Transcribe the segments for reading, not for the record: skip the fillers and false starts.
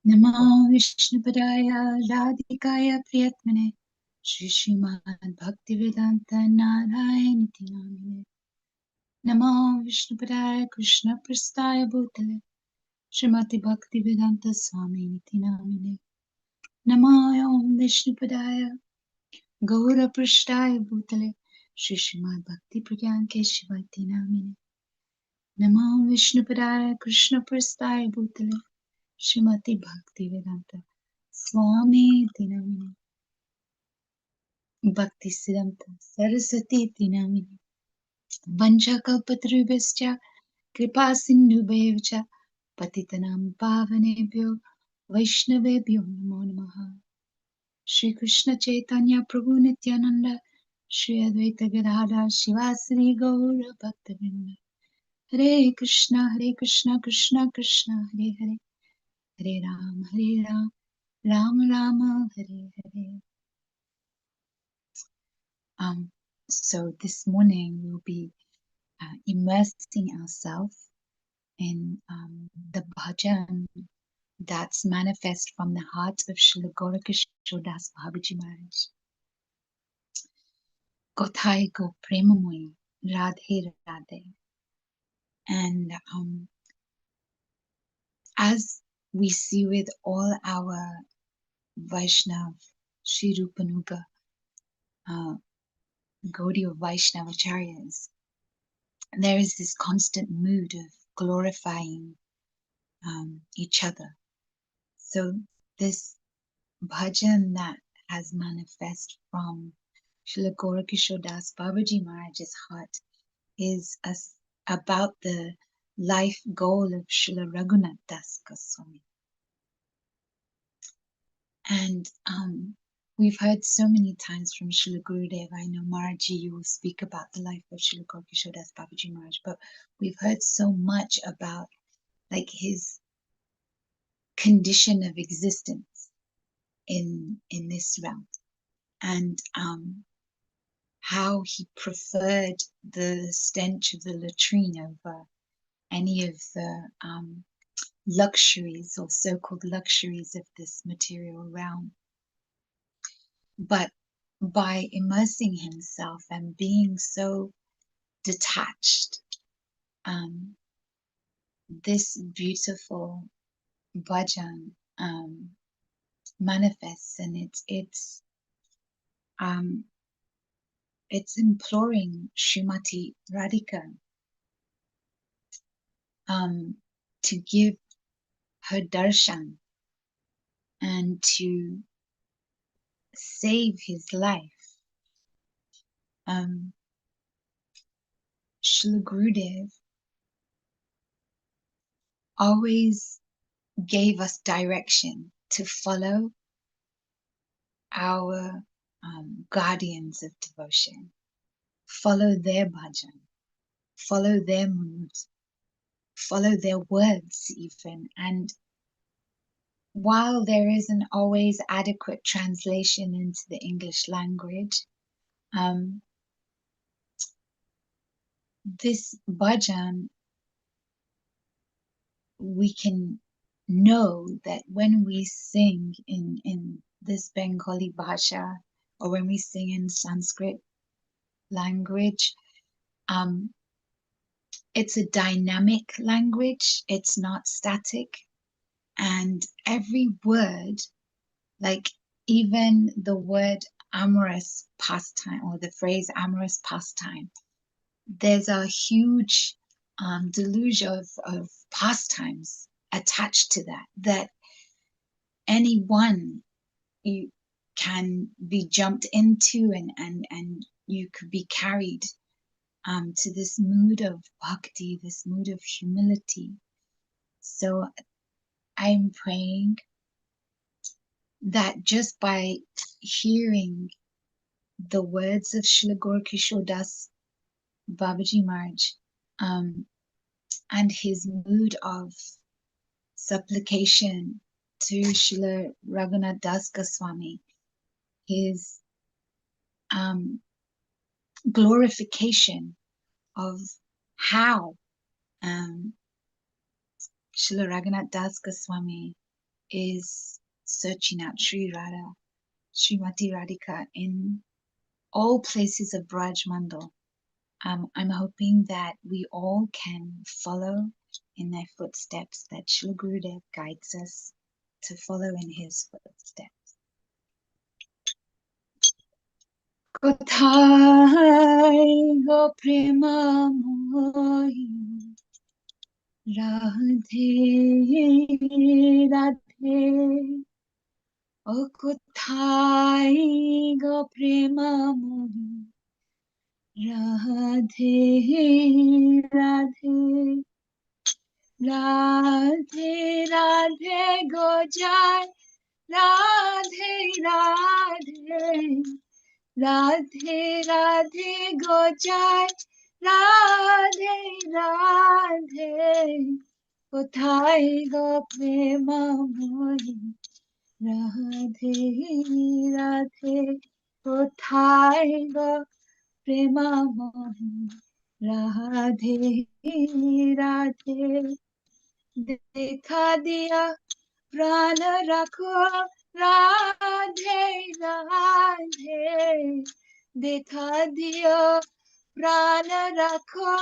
Namo Vishnupadaya Radhikaya Priyatmane Shri Srimad Bhaktivedanta Narayana Namine Namo Vishnupadaya Krishna Prastaya Bhutale Srimati Bhaktivedanta Swami Niti Namine Namo Om Vishnupadaya Gaura Prashtaya Bhutale Shri Srimad Bhakti Pradyan Keshivati Namine Namo Vishnupadaya Krishna Prastaya Bhutale Srimati Bhaktivedanta Swami Niti Namine Bhakti Siddhanta Saraswati Tinamini Vanchakalpatarubhascha Kripa Sindhubhevcha Patitanam Pavanebhyo Vaishnavebhyo Namo Namaha Shri Krishna Chaitanya Prabhu Nityananda Shri Advaita Gadadhar Shivasri Gaura Bhaktavinda Hare Krishna Krishna Krishna Hare Hare Hare Ram Ram Rama Hare Hare. So this morning we'll be immersing ourselves in the bhajan that's manifest from the heart of Srila Gaura-kisora Babaji Maharaja. Kothai go premamoyi, Radhe Radhe. And as we see with all our Vaishnav, Sri Rupanuga, Gaudiya Vaishnavacharyas, there is this constant mood of glorifying each other. So this bhajan that has manifest from Srila Gaura-kisora Babaji Maharaja's heart is about the life goal of Srila Raghunath Das Goswami. And we've heard so many times from Srila Gurudev. I know Maharaji, you will speak about the life of Srila Gaura-kisora Babaji Maharaj, but we've heard so much about like his condition of existence in this realm, and how he preferred the stench of the latrine over any of the luxuries or so-called luxuries of this material realm. But by immersing himself and being so detached, this beautiful bhajan manifests, and it's imploring Srimati Radhika to give her darshan and to save his life. Srila Gurudev always gave us direction to follow our guardians of devotion, follow their bhajan, follow their mood, follow their words even. And while there isn't always adequate translation into the English language, this bhajan, we can know that when we sing in this Bengali bhasha, or when we sing in Sanskrit language, it's a dynamic language, it's not static, and every word, like even the word amorous pastime or the phrase amorous pastime, there's a huge deluge of pastimes attached to that anyone you can be jumped into, and you could be carried to this mood of bhakti, this mood of humility. So I'm praying that just by hearing the words of Srila Gaura-kisora Babaji Maharaj, and his mood of supplication to Srila Raghunath Das Goswami, his glorification of how Srila Raghunath Das Goswami is searching out Sri Radha, Srimati Radhika in all places of Braj Mandal. I'm hoping that we all can follow in their footsteps, that Srila Gurudev guides us to follow in his footsteps. Kothai go prema mohi Radhe Radhe O kothai go prema mohi Radhe Radhe Radhe Radhe go jai Radhe Radhe Radhe Radhe go jai Radhe Radhe Kothai go prema mohi Radhe Radhe Kothai go prema mohi Radhe Radhe Dekha diya प्राण रखो राधे राधे देखा दियो प्राण रखो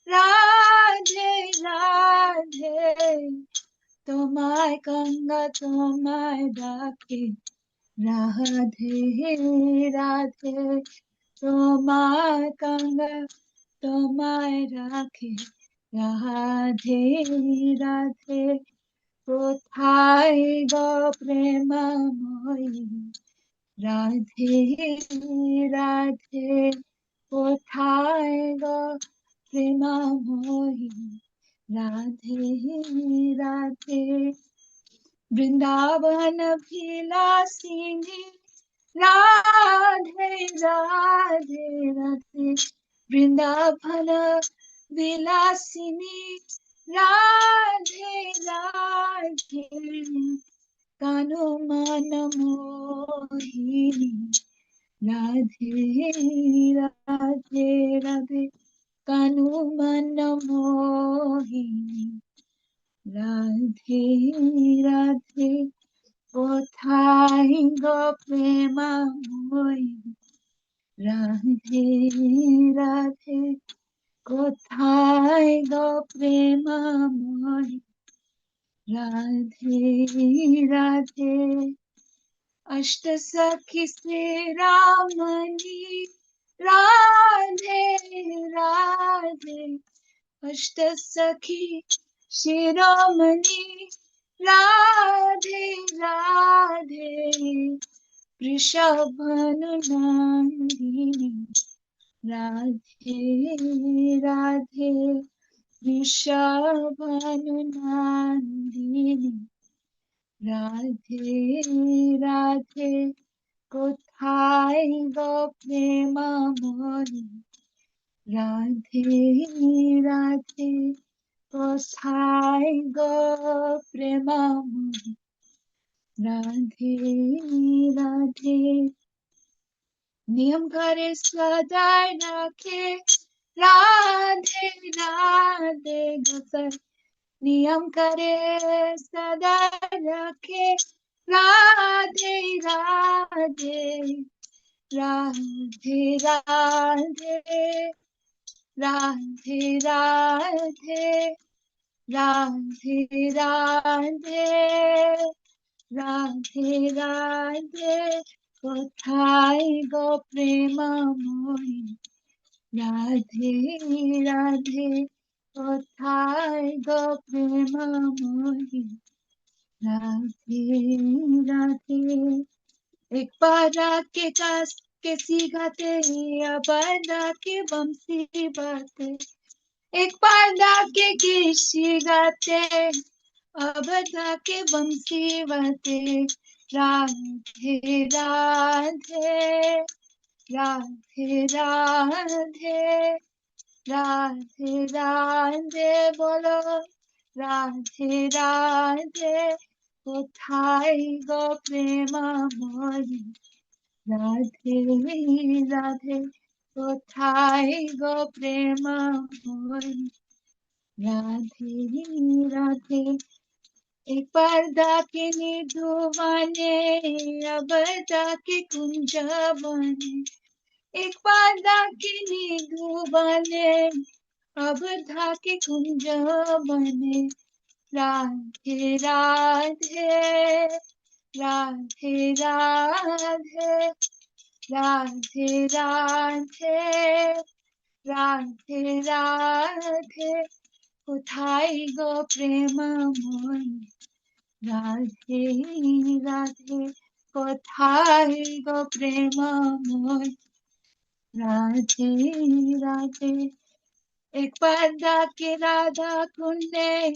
राधे राधे তোমায় গঙ্গা তোমায় ডাকে রাধে রাধে তোমায় গঙ্গা তোমায় রাখে রাধে রাধে কোথায় গো প্রেমময়ী রাধে রাধে কোথায় গো প্রেমময়ী রাধে রাধে বৃন্দাবন বিলাসিনী রাধে রাধে রাধে বৃন্দাবন বিলাসিনী রাধে রাধে কানো মান মোহিনী রাধে রাধে রাধে কানো মান মোহিনী রাধে রাধে কোথায় গো প্রেমময়ী রাধে রাধে কোথায় গো প্রেমময়ী রাধে রাধে অষ্ট সখী শিরোমণি রাধে রাধে অষ্ট সখী শিরোমণি রাধে রাধে বৃষভানু নন্দিনী রাধে রাধে বৃষভানু নন্দিনী রাধে রাধে কোথায় গো প্রেমময়ী রাধে রাধে কোথায় গো প্রেমময়ী রাধে রাধে নিয়ম করে সদাই রাখে রাধে রাধে গোসাই নিয়ম করে সদাই রাখে রাধে রাধে রাধে রাধে রাধে রাধে রাধে রাধে রাধে রাধে কোথায় গো প্রেমময়ী রাধে রাধে কোথায় গো প্রেমময়ী রাধে রাধে एक बार के कास के सीगाते अबादा के बमसी बाते एक बार के सीगाते अबादा के बमसी बाते राधे राधे राधे राधे राधे राधे बोलो राधे राधे কোথায় গো প্রেমময়ী রাধে রাধে কোথায় গো প্রেমময়ী রাধে রাধে एक पर्दा के निधुवाने अबरदा के कुंज बने, एक पर्दा के निधुवाने अबरदा के कुंज बने। राधे राधे राधे राधे राधे राधे राधे राधे कोथाई गो प्रेममय। राधे राधे कोथाई गो प्रेममय। राधे राधे एक पर्दा के राधा कुंडे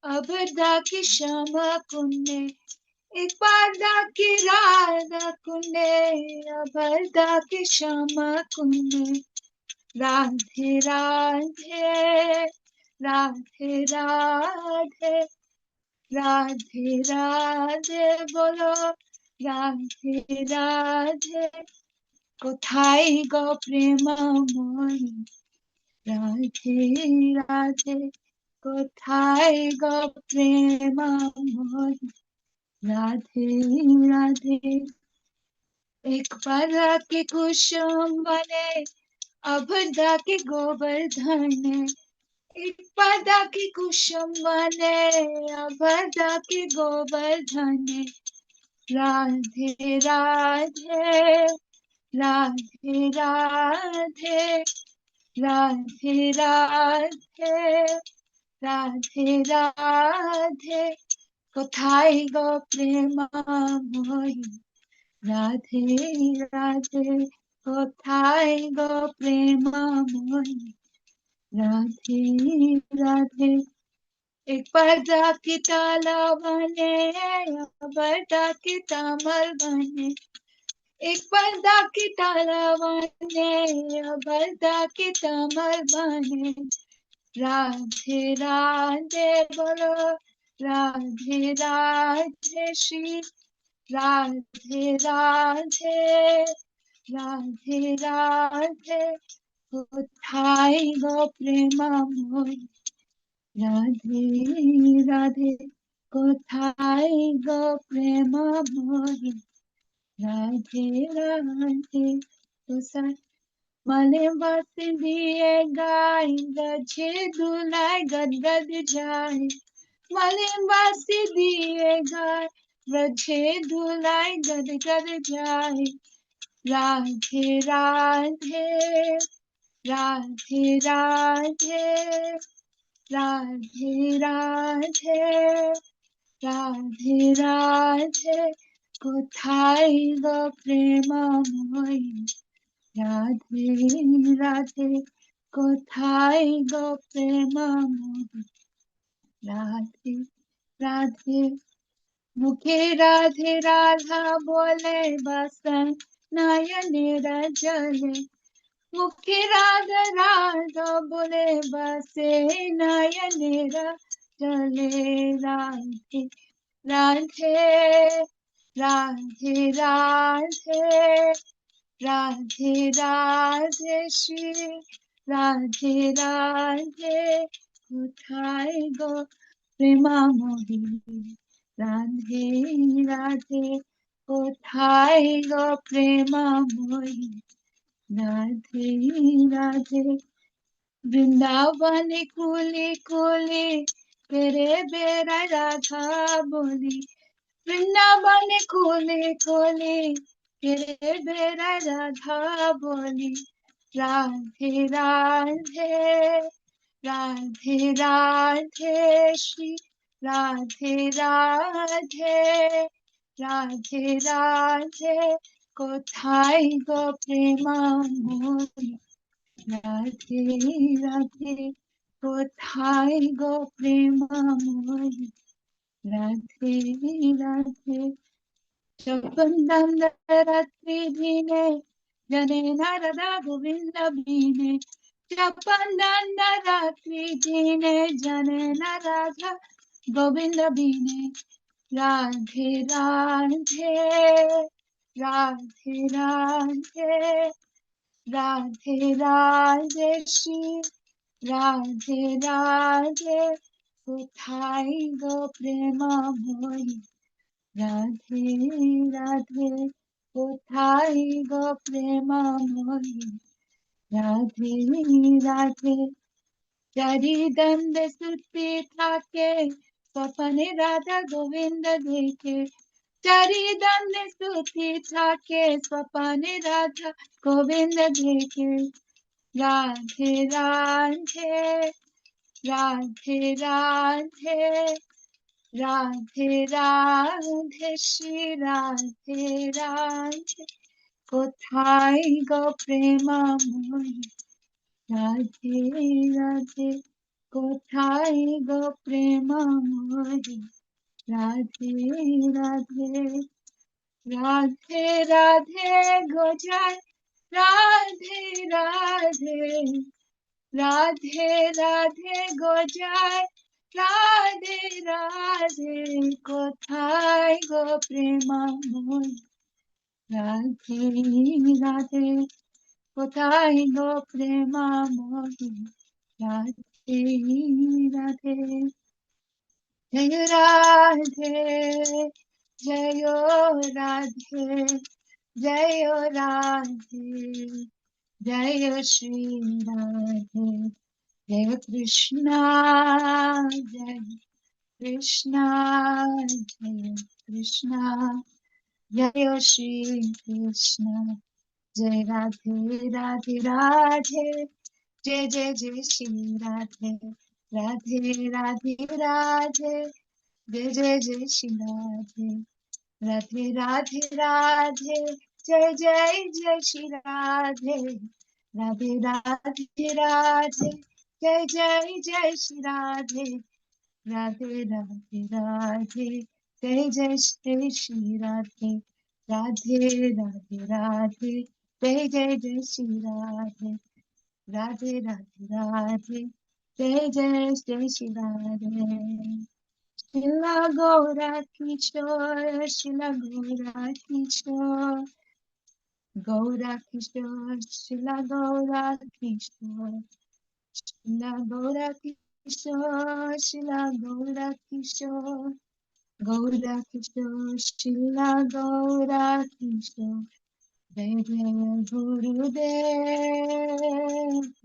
अबरदा की श्यामा कुंडे, एक पर्दा की राधा कुंडे अबरदा की श्यामा कुंडे। राधे राधे राधे राधे राधे राधे बोलो राधे राधे कोथाई गो प्रेममय। राधे राधे कोथाई गो प्रेममय। राधे राधे एक पर्दा के कुसुम बने अबरदा के गोवर्धन, एक पर्दा के कुसुम बने अबरदा के गोवर्धन। राधे राधे राधे राधे राधे राधे राधे राधे कोथाई गो प्रेममय। राधे राधे कोथाई गो प्रेममय। राधे राधे एक पर्दा की ताला बने अबरदा की तामल बने, एक पर्दा की ताला बने अबरदा की तामल बने। राधे राधे बोलो राधे राधे श्री राधे राधे राधे राधे कोथाई गो प्रेममय। राधे राधे कोथाई गो प्रेममय। राधे राधे तो मले बस दिए गाय गजे दुलाय गदगद जाए, मले बस दिए गाय गजे दुलाय गदगद जाए। राधे राधे राधे राधे राधे राधे राधे राधे कोथाई गो प्रेममय। राधे राधे कोथाई गो प्रेममय। राधे राधे मुखे राधे राधा बोले बसन नयनेर जले, मुखे राधा राधा बोले बसे नयनेर जले। राधे राधे राधे राधे राधे राधे श्री राधे राधे कोथाई गो प्रेममय। राधे राधे कोथाई गो प्रेममय। राधे राधे वृंदावन कुली कुली तेरे बेरा राधा बोली, वृंदावन कुली कुली तेरे बेरा राधा बोली। राधे राधे राधे राधे श्री राधे राधे राधे राधे कोथाई गो प्रेममय। राधे राधे कोथाई गो प्रेममय। राधे राधे चौपन रात्रि दिने जने नारदा गोविंद बीने, चौपन रात्रि दिने जने नारदा गोविंद बीने। राधे राधे राधे राधे राधे राधे श्री राधे राधे কোথায় গো প্রেমময়ী রাধে রাধে কোথায় গো প্রেমময়ী রাধে রাধে চারিদণ্ড সুতি থাকে স্বপনে রাধা গোবিন্দ দেখে চারিদণ্ড সুতি থাকে স্বপনে রাধা গোবিন্দ দেখে রাধে রাধে রাধে রাধে রাধে রাধে শ্রী রাধে রাধে কোথায় গো প্রেমময়ী রাধে রাধে কোথায় গো প্রেমময়ী রাধে রাধে রাধে রাধে গো জয় রাধে রাধে রাধে রাধে গো জয় রাধে রাধে কোথায় গো প্রেমময়ী রাধে রাধে কোথায় গো প্রেমময়ী রাধে রাধে জয় রাধে জয় রাধে জয় রাধে জয় শ্রী রাধে জয় কৃষ্ণ জয় কৃষ্ণ জয় কৃষ্ণ জয় শ্রী কৃষ্ণ জয় রাধে রাধে রাধে जय जय जय श्री राधे राधे राधे राधे जय जय जय श्री राधे राधे राधे राधे जय जय जय श्री राधे राधे राधे राधे जय जय जय श्री राधे राधे राधे राधे जय जय श्री राधे राधे राधे राधे जय जय जय श्री राधे राधे राधे राधे जय जय जय श्री राधे शिला गौरा किशोर शिला गौरा किशोर गौरा किशोर शिला गौरा किशोर शिला गौरा किशोर शिला गौरा किशोर गौरा किशोर शिला गौरा किशोर जय जय गुरुदेव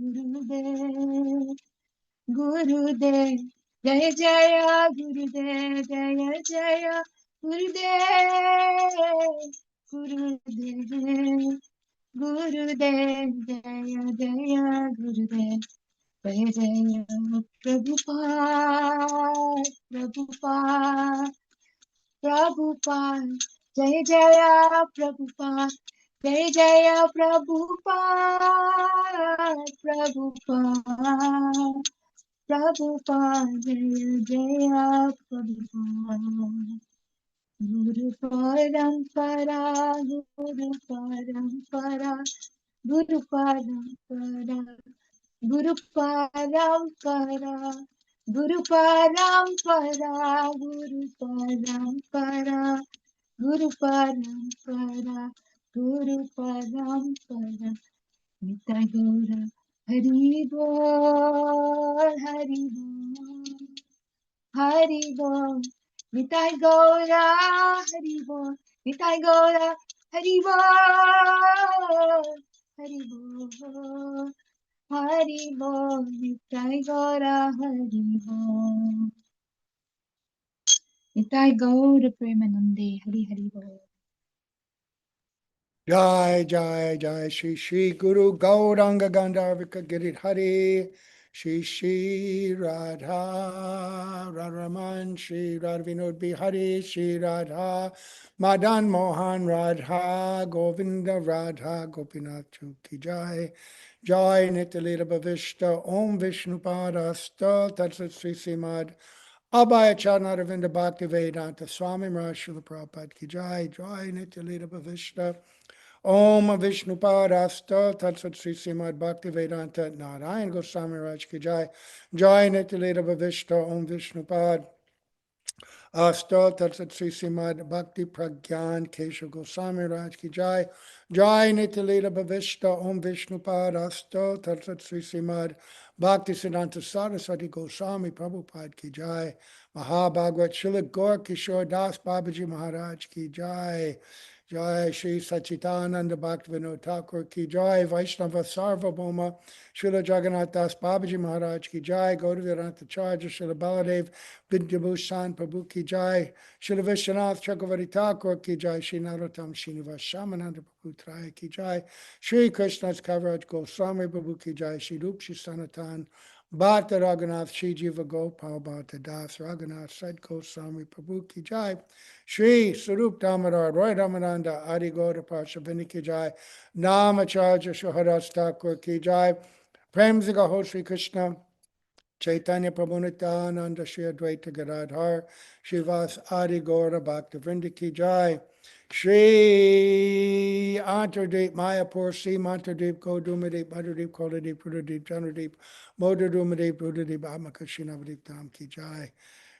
गुरुदेव गुरुदेव जय जय गुरुदेव जय जय गुरुदेव गुरुदेव गुरुदेव जय जय गुरुदेव जय जय प्रभुपाद प्रभुपाद प्रभुपाद जय जय प्रभुपाद जय जय प्रभुपाद प्रभुपाद प्रभुपाद जय जय प्रभुपाद गुरु परंपरा गुरु परंपरा गुरु परंपरा गुरु परंपरा गुरु परंपरा गुरु परंपरा गुरु परंपरा गुरु परंपरा निताय गौर हरि बोल हरि बोल हरि बोल निताय गौर हरि बोल निताय गौर हरि बोल हरि बोल हरि बोल निताय गौर हरि बोल निताय गौर प्रेमानंदे हरि हरि बोल Jai Jai Jai Shri Shri Guru Gauranga Gandharvika Giridhari Shri Shri Radha Radharaman Shri Radha Vinod Bihari Shri Radha Madan Mohan Radha Govinda Radha Gopinath Ki Jai Jai Nityalila Bhavishta Om Vishnupadasta Tatsat Sri Simad Abhaya Charnaravinda Bhakti Vedanta Swami Maharaj Srila Prabhupada Ki Jai Jai Nityalila Bhavishta Om Vishnupadasta Tatsat Sri Srimad Bhakti Vedanta Narayan Goswami Raj Ki Jai Jai Nityalila Bhavishta Om Vishnupad Asto Tat Sat Sri Srimad Bhakti Pragyan Keshav Goswami Raj Ki Jai. Jai Nitilita Bhavishta Om Vishnu Pad Asto Tat Sat Sri Srimad Bhakti Siddhanta Saraswati Goswami Prabhupada Ki Jai. Mahabhagavad Srila Gaura-kisora Das Babaji Maharaj Ki Jai. Jai Shri Sachitananda Bhaktivinoda Thakur Ki Jai. Vaishnava Sarvabhauma Srila Jagannath Das Babaji Maharaj Ki Jai. Gauravira Charja Srila Baladev Vidyabhushan Prabhu Ki Jai. Srila Vishwanath Chakravarti Thakur Ki Jai. Shri Narottam Srinivas Shamananda Prabhu Traya Ki Jai. Shri Krishna's Kaviraj Goswami Prabhu Ki Jai. Shri Rup Shri Sanatan Bhakta Raghunath Shri Jiva Gopal Bhakta Das Raghunath Sat Goswami Prabhu Ki Jai. Shri Sarup Damodar Roy Ramananda Adi Gaura Parshavini Ki Jai. Namacharya Shaharas Thakur Ki Jai. Prem Zigaho Shri Krishna Chaitanya Prabhu Nityananda Shri Advaita Gadadhar Shivas Adi Gaura Bhakta Vrinda Ki Jai. Shri Antardeep Mayapur Sri Mantardeep Kodumadeep Madhudeep Koladeep Rudadeep Janradeep Modadumadeep Rudadeep Amakashinavadeep Dham Ki Jai.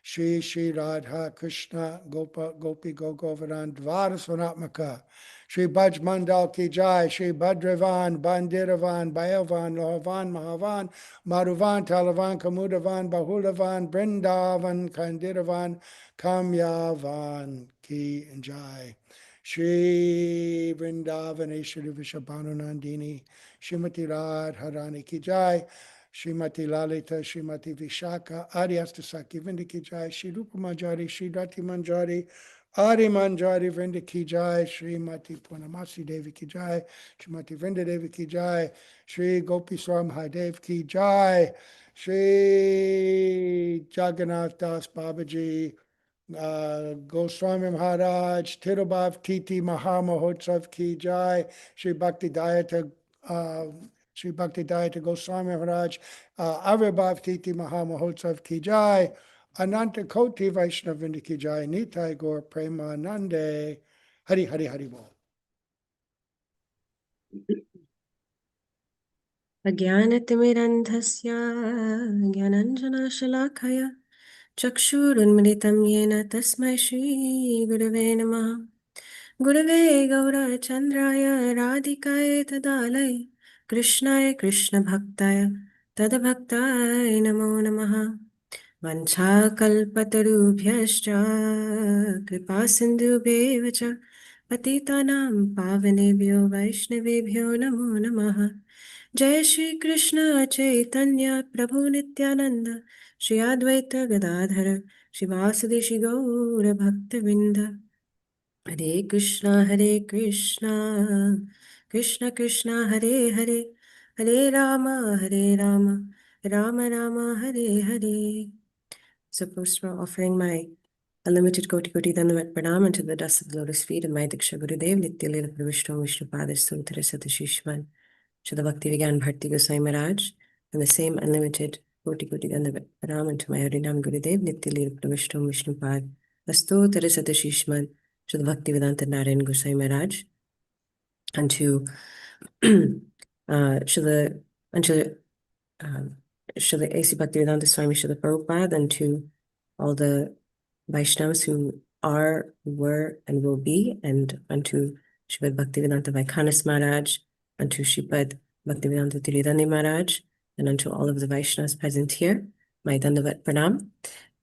Shri Shri Radha Krishna Gopa Gopi Gogovardhan Dvarasvanatmaka Shri Bhaj Mandal Ki Jai. Shri Bhadravan Bandiravan Bayavan Lohavan Mahavan Madhuvan Talavan Kamudavan Bahulavan Brindavan Kandiravan Kamyavan Ki Jai. Shri Vrindavaneshwari Vishabhanu Nandini Shrimati Radharani Ki Jai. Srimati Lalita, Srimati Vishaka, Adi Astasaki Vrinda Ki Jai, Shri Rupa Manjari, Shri Dati Manjari, Adi Manjari Vrinda Ki Jai, Srimati Purnamasi Devi Ki Jai, Srimati Vrinda Devi Ki Jai, Shri Gopi Swam Hadev Ki Jai, Shri Jagannath Das Babaji, Goswami Maharaj, Tirubhav Titi Mahamahotsav Ki Jai, Shri Bhakti Dayata Shri Bhakti Dayata Goswami Maharaj, Avibhav Titi Mahamahotsav Ki Jai, Ananta Koti Vaishnavinda Ki Jai, Nitai Gaur Premanande, Hari Hari Hari Bol. अज्ञानतिमिरन्धस्य ज्ञानञ्जनशलाखया चक्षुरुन्मिलितं येन तस्मै श्रीगुरवे नमः। गुरवे गौरचन्द्राय राधिकाय तदालय कृष्णाय कृष्णभक्ताय तद्भक्ताय नमो नमः। वञ्छाकल्पतरुभ्यश्च कृपासिन्धुभ्येव च पतितानां पावनेभ्यो वैष्णवेभ्यो नमो नमः। जय श्री कृष्ण चैतन्य प्रभु नित्यानंद श्री अद्वैत गदाधर श्रीवासुदेव श्री गौर भक्तवृंद। हरे कृष्णा कृष्ण कृष्ण हरे हरे, हरे Ram Ram Ram Hare Hare. So first we're offering my unlimited koti dandavat pranam unto the dust of the lotus feet of my Diksha Gurudev Nityalila Pravishtam Vishnupada Sutra Satashishman to the Bhakti Vigyan Bharti Goswami Maharaj, and the same unlimited koti dandavat pranam unto my Harinam Gurudev Nityalila Pravishtam Vishnupad Astotra Satashishman to the Bhakti Vedanta Narayan Goswami Maharaj, and to Srila A.C. Bhaktivedanta Swami Srila Prabhupada, and to all the Vaishnavas who are, were, and will be, and unto Srimad Bhaktivedanta Vaikanas Maharaj, unto Sripad Bhaktivedanta Tiridani Maharaj, and unto all of the Vaishnavas present here, my Dandavat Pranam.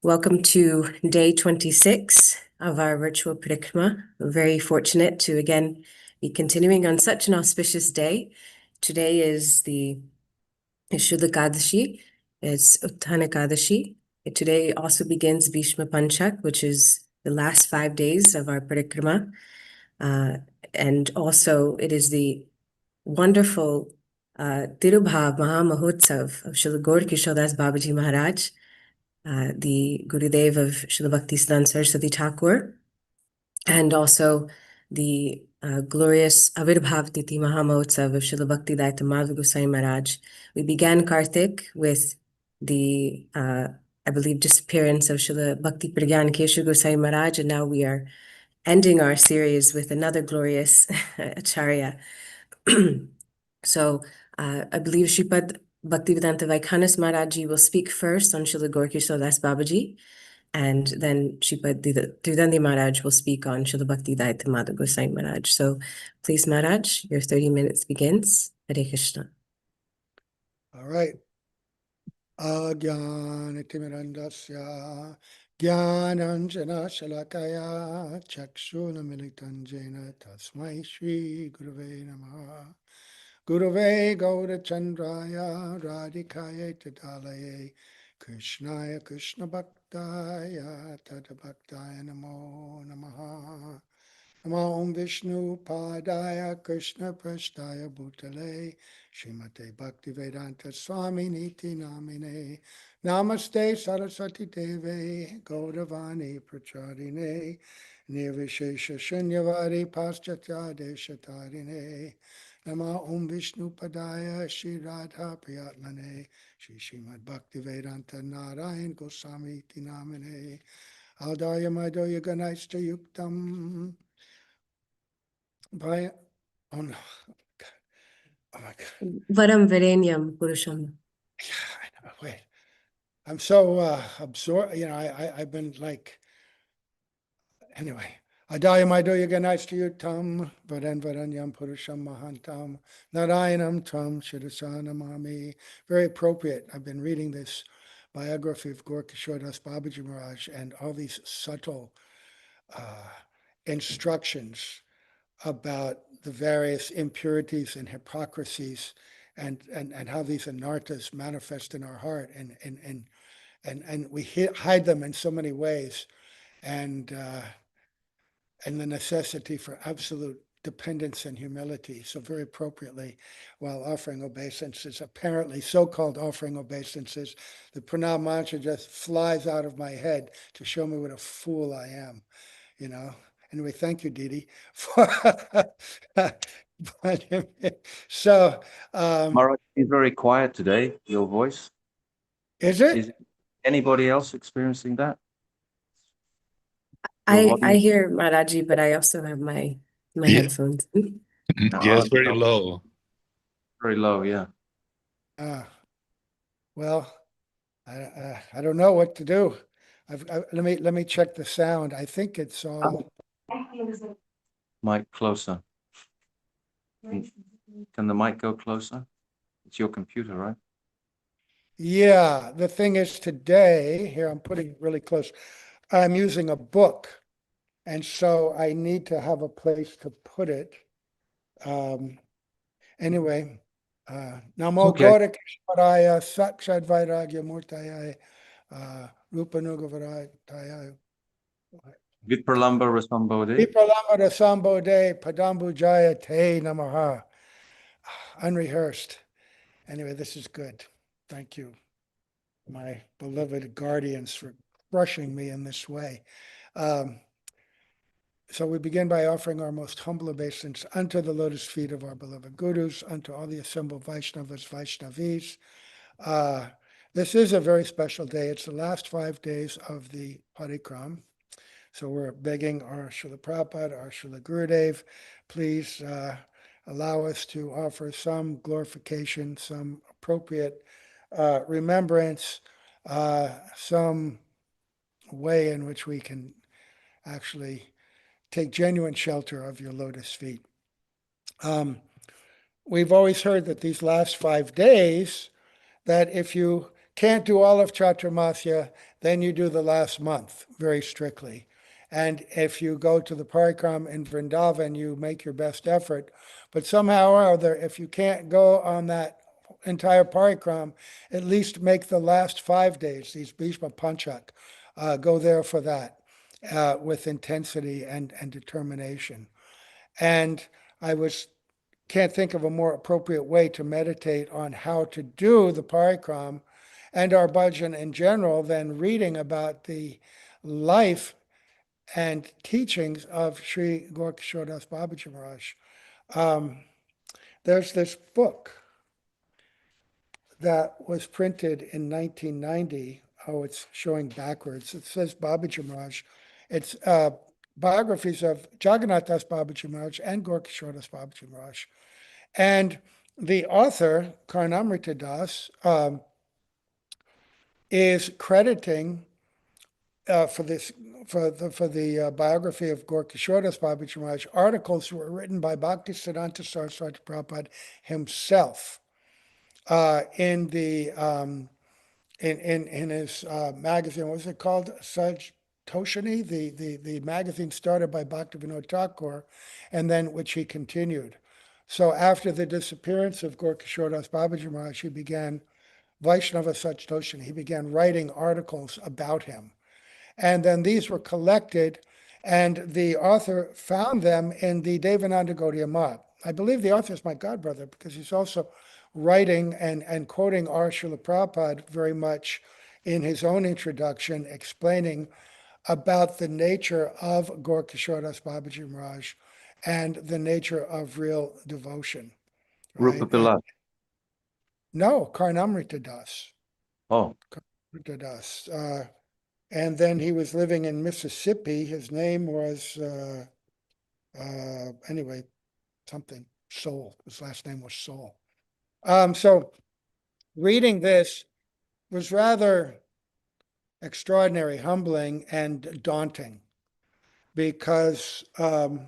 Welcome to day 26 of our virtual parikrama. We're very fortunate to again be continuing on such an auspicious day. Today is the Srila Ekadasi. It's Utthana Ekadasi. Today also begins Bhisma-pancaka, which is the last 5 days of our parikrama. And also it is the wonderful Tirubhav Mahamahotsav of Srila Gaura-kisora Babaji Maharaj, the Gurudev of Srila Bhaktisiddhanta Saraswati Thakur, and also the glorious Avirbhav Titi Mahamahotsav of Srila Bhakti Daita Madhva Goswami Maharaj. We began Kartik with the, I believe, disappearance of Srila Bhakti Pragyan Keshav Goswami Maharaj, and now we are ending our series with another glorious Acharya. So I believe Sripad Bhaktivedanta Vaikanas Maharaji will speak first on Srila Gaura-kisora Babaji, And then Sripad Tridandi Maharaj will speak on Srila Bhakti Daita Madhav Gosai Maharaj. So please, Maharaj, your 30 minutes begins. Hare Krishna. All right. Ajnanatimirandasya Jnananjana Shalakaya Chakshuna Militanjena Tasmai Shri Gurave Namaha Gurave Gaura Chandraya Radhikaya Tadalaye Krishnaya Krishna Bhaktaya Tadabhaktaya Namo Namaha Namo Om Vishnu Padaya Krishna Prasthaya Bhutale Srimate Bhaktivedanta Swami Niti Namine Namaste Saraswati Deve Gauravani Pracharine Nirvishesha Shunyavadi Paschatya Deshatarine Namo Om Vishnu Padaya Shri Radha Priyatmane Shri Srimad Bhaktivedanta Narayan Goswami Iti Namine Aldaya Madhya Ganashta Yuktam by, oh no, oh my God. Varam Varenyam Purusham. Yeah, I know, wait. I'm so absorbed, I've been like, anyway. Adaya Madhya Ganashta Yuktam, Varanyam Purusham Mahantam, Narayanam Tam Shirasana Mami. Very appropriate. I've been reading this biography of Gaura-kisora Babaji Maharaj and all these subtle instructions about the various impurities and hypocrisies and how these anarthas manifest in our heart and we hide them in so many ways and the necessity for absolute dependence and humility. So very appropriately, while offering obeisances, apparently so-called offering obeisances, the pranam mantra just flies out of my head to show me what a fool I am, Anyway, thank you, Didi. So, Maharaj is very quiet today, your voice. is it? Is anybody else experiencing that? I hear Maharaji, but I also have my headphones. Yeah, it's very low. Very low, yeah. Well, I don't know what to do. Let me check the sound. I think it's all. Mic closer. Can the mic go closer? It's your computer, right? Yeah, the thing is today, here I'm putting it really close. I'm using a book, and so I need to have a place to put it. Anyway, Namo Gaura-kisora Sakshat Vairagya Murtaya Rupanuga Vairagya Vipralamba Rasambodhe. Vipralamba Rasambodhe Padambu Jaya Te Namaha. Unrehearsed. Anyway, this is good. Thank you, my beloved guardians, for crushing me in this way. So we begin by offering our most humble obeisance unto the lotus feet of our beloved gurus, unto all the assembled Vaishnavas, Vaishnavis. This is a very special day. It's the last 5 days of the Parikram. So we're begging our Srila Prabhupada, our Srila Gurudev, please allow us to offer some glorification, some appropriate remembrance, some way in which we can actually take genuine shelter of your lotus feet. We've always heard that these last 5 days, that if you can't do all of Chaturmasya, then you do the last month very strictly. And if you go to the Parikram in Vrindavan, you make your best effort. But somehow or other, if you can't go on that entire Parikram, at least make the last 5 days, these Bhisma-pancaka, go there for that with intensity and determination. And can't think of a more appropriate way to meditate on how to do the Parikram and our bhajan in general than reading about the life and teachings of Sri Gaura-kisora Babaji Maharaj. There's this book that was printed in 1990. Oh, it's showing backwards. It says Babaji Maharaj. It's biographies of Jagannath Das Babaji Maharaj and Gaura-kisora Babaji Maharaj. And the author, Karnamrita Das, is crediting for the biography of Gaura-kisora Babaji Maharaj, articles were written by Bhaktisiddhanta Saraswati Prabhupada himself in his magazine. What was it called? Toshani, the magazine started by Bhaktivinoda Thakur, and then which he continued. So after the disappearance of Gaura-kisora Babaji Maharaj, he began Vaishnava Toshani. He began writing articles about him. And then these were collected, and the author found them in the Devananda Gaudiya Math. I believe the author is my godbrother, because he's also writing and quoting R. Srila Prabhupada very much in his own introduction, explaining about the nature of Gaura-kisora Babaji Maharaj and the nature of real devotion. Rupa Pillai. No, Karnamrita Das. Oh. Karnamrita Das. And then he was living in Mississippi. His name was, anyway, something, Soul. His last name was Soul. So reading this was rather extraordinary, humbling, and daunting, because you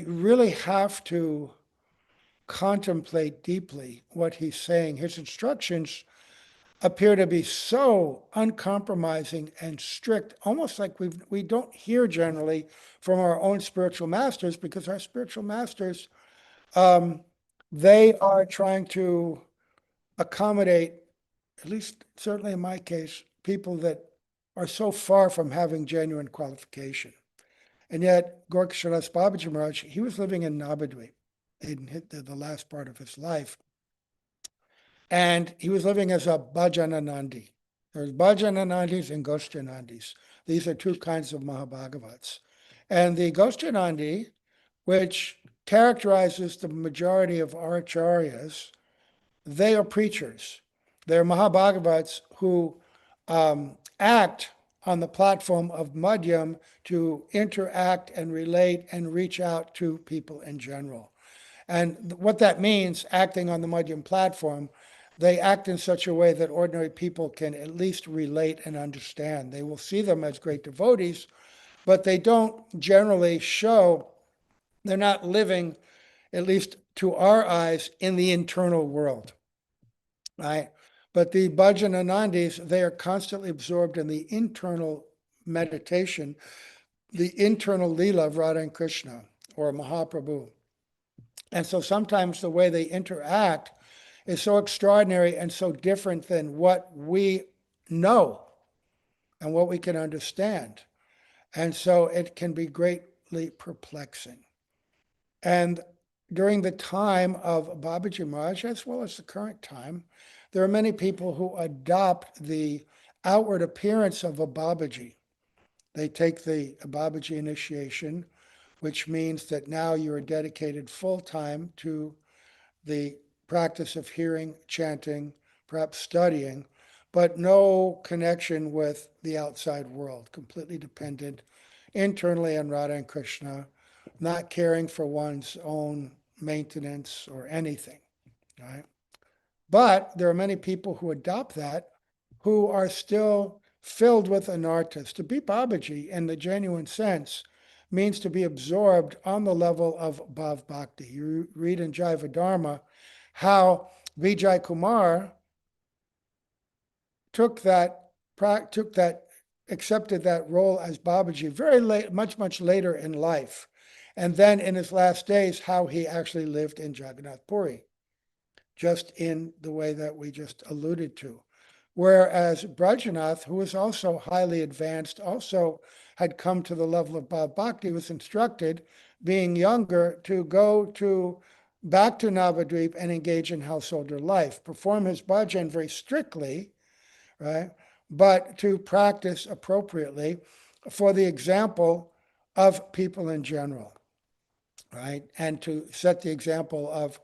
really have to contemplate deeply what he's saying. His instructions appear to be so uncompromising and strict, almost like we don't hear generally from our own spiritual masters, because our spiritual masters, they are trying to accommodate, at least certainly in my case, people that are so far from having genuine qualification. And yet, Gaura-kisora Babaji Maharaj, he was living in Navadvip in the last part of his life. And he was living as a Bhajananandi. There's Bhajananandis and Goshtanandis. These are two kinds of Mahabhagavats. And the Goshtanandi, which characterizes the majority of our acharyas, they are preachers. They're Mahabhagavats who act on the platform of Madhyam to interact and relate and reach out to people in general. And what that means, acting on the Madhyam platform, they act in such a way that ordinary people can at least relate and understand. They will see them as great devotees, but they don't generally show, they're not living, at least to our eyes, in the internal world, right? But the Bhajananandis, they are constantly absorbed in the internal meditation, the internal Leela of Radha and Krishna, or Mahaprabhu. And so sometimes the way they interact is so extraordinary and so different than what we know and what we can understand. And so it can be greatly perplexing. And during the time of Babaji Maharaj, as well as the current time, there are many people who adopt the outward appearance of a Babaji. They take the Babaji initiation, which means that now you are dedicated full-time to the practice of hearing, chanting, perhaps studying, but no connection with the outside world, completely dependent internally on Radha and Krishna, not caring for one's own maintenance or anything, right? But there are many people who adopt that who are still filled with anarthas. To be Babaji in the genuine sense means to be absorbed on the level of Bhav Bhakti. You read in Jaiva Dharma how Vijay Kumar accepted that role as Babaji very late, much later in life. And then in his last days, how he actually lived in Jagannath Puri, just in the way that we just alluded to. Whereas Brajanath, who was also highly advanced, also had come to the level of Bhav Bhakti, was instructed, being younger, to go back to Navadvip and engage in householder life, perform his bhajan very strictly, right? But to practice appropriately for the example of people in general, right? And to set the example of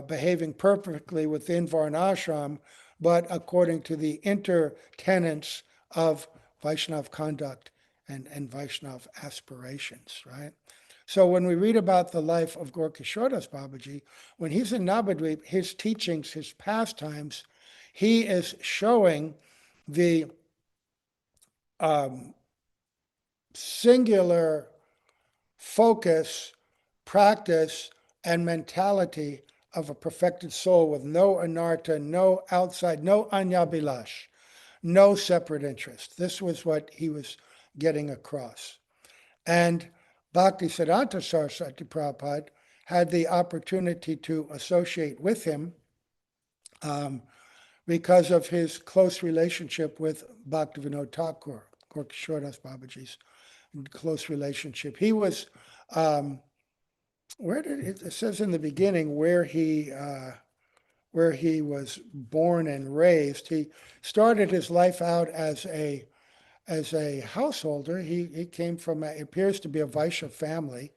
behaving perfectly within Varnashram, but according to the inter-tenets of Vaishnav conduct and Vaishnav aspirations, right? So when we read about the life of Gaura-kisora Babaji, when he's in Navadvip, his teachings, his pastimes, he is showing the singular focus, practice, and mentality of a perfected soul with no anartha, no outside, no anyabilash, no separate interest. This was what he was getting across. And Bhaktisiddhanta Saraswati Prabhupada had the opportunity to associate with him because of his close relationship with Bhaktivinoda Thakur, Gaura-kisora Babaji's close relationship. He was, where did it says in the beginning where he was born and raised. He started his life out as a householder. He came from, it appears to be a Vaishya family.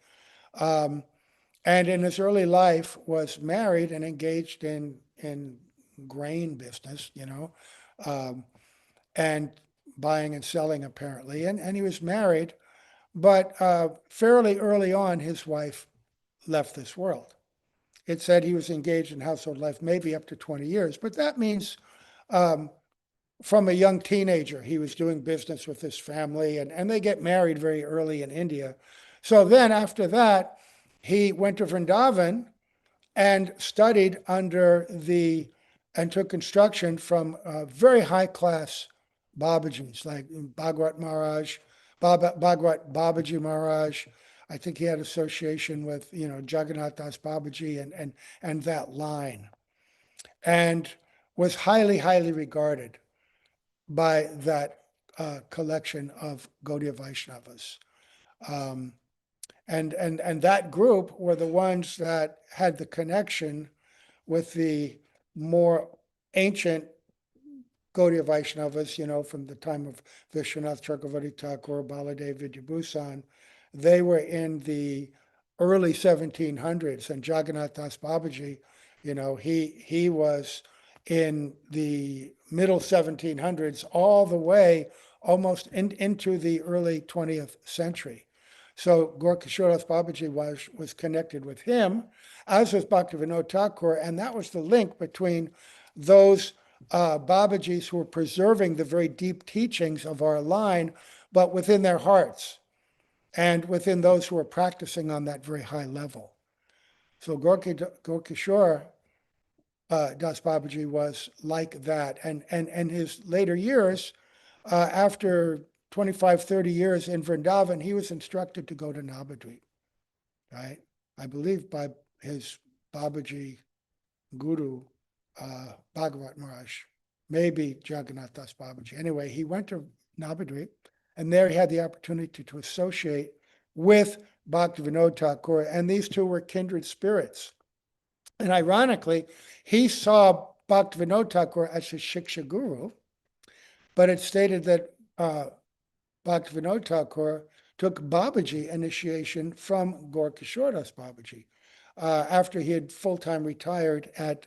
And in his early life was married and engaged in grain business, and buying and selling apparently. And he was married, but fairly early on, his wife left this world. It said he was engaged in household life maybe up to 20 years, but that means from a young teenager, he was doing business with his family, and they get married very early in India. So then after that, he went to Vrindavan and studied and took instruction from very high-class Babajis, like Bhagwat Maharaj, Bhagwat Babaji Maharaj. I think he had association with, Jagannath Das Babaji and that line, and was highly, highly regarded by that collection of Gaudiya Vaishnavas. And that group were the ones that had the connection with the more ancient Gaudiya Vaishnavas, from the time of Vishwanath Chakravarti Thakur, Baladev Vidyabhusan. They were in the early 1700s, and Jagannath Das Babaji, he was in the middle 1700s all the way almost into the early 20th century. So Gaura-kisora Babaji was connected with him, as was Bhaktivinoda Thakur, and that was the link between those Babajis who were preserving the very deep teachings of our line, but within their hearts, and within those who were practicing on that very high level. So Gaura-kisora Das Babaji was like that. And his later years, after 25, 30 years in Vrindavan, he was instructed to go to Navadvip, right? I believe by his Babaji guru, Bhagavat Maharaj, maybe Jagannath Das Babaji. Anyway, he went to Navadvip, and there he had the opportunity to associate with Bhaktivinoda Thakur, and these two were kindred spirits. And ironically, he saw Bhaktivinoda Thakur as his Shiksha guru, but it stated that Bhaktivinoda Thakur took Babaji initiation from Gaura-kisora Das Babaji after he had full-time retired at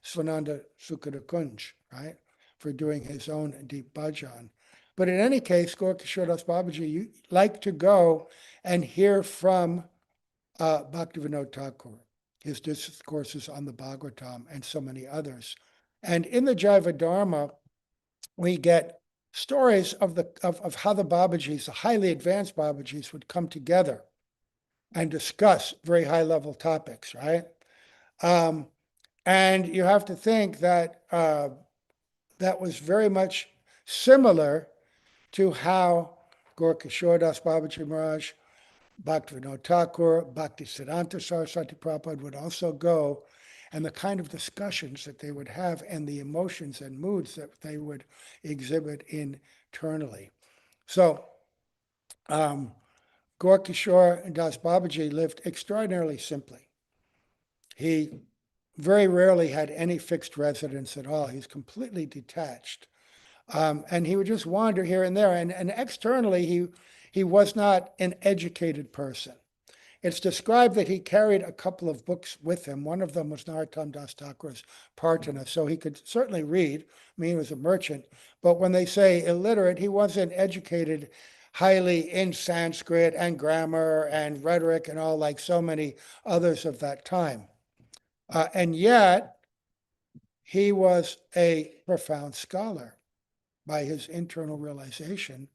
Svananda Sukhada Kunj, right, for doing his own deep bhajan. But in any case, Gaura-kisora Das Babaji liked to go and hear from Bhaktivinoda Thakur, his discourses on the Bhagavatam, and so many others. And in the Jaiva Dharma, we get stories of how the Babajis, the highly advanced Babajis, would come together and discuss very high-level topics, right? And you have to think that that was very much similar to how Gaura-kisora Das Babaji Maharaj, Bhaktivinoda Thakur, Bhaktisiddhanta Saraswati Prabhupada would also go, and the kind of discussions that they would have and the emotions and moods that they would exhibit internally. So Gaura-kisora Das Babaji lived extraordinarily simply. He very rarely had any fixed residence at all. He's completely detached. And he would just wander here and there. And externally, he was not an educated person. It's described that he carried a couple of books with him. One of them was Narottam Das Thakur's Partana, so he could certainly read. I mean, he was a merchant. But when they say illiterate, he wasn't educated highly in Sanskrit and grammar and rhetoric and all, like so many others of that time. And yet, he was a profound scholar by his internal realization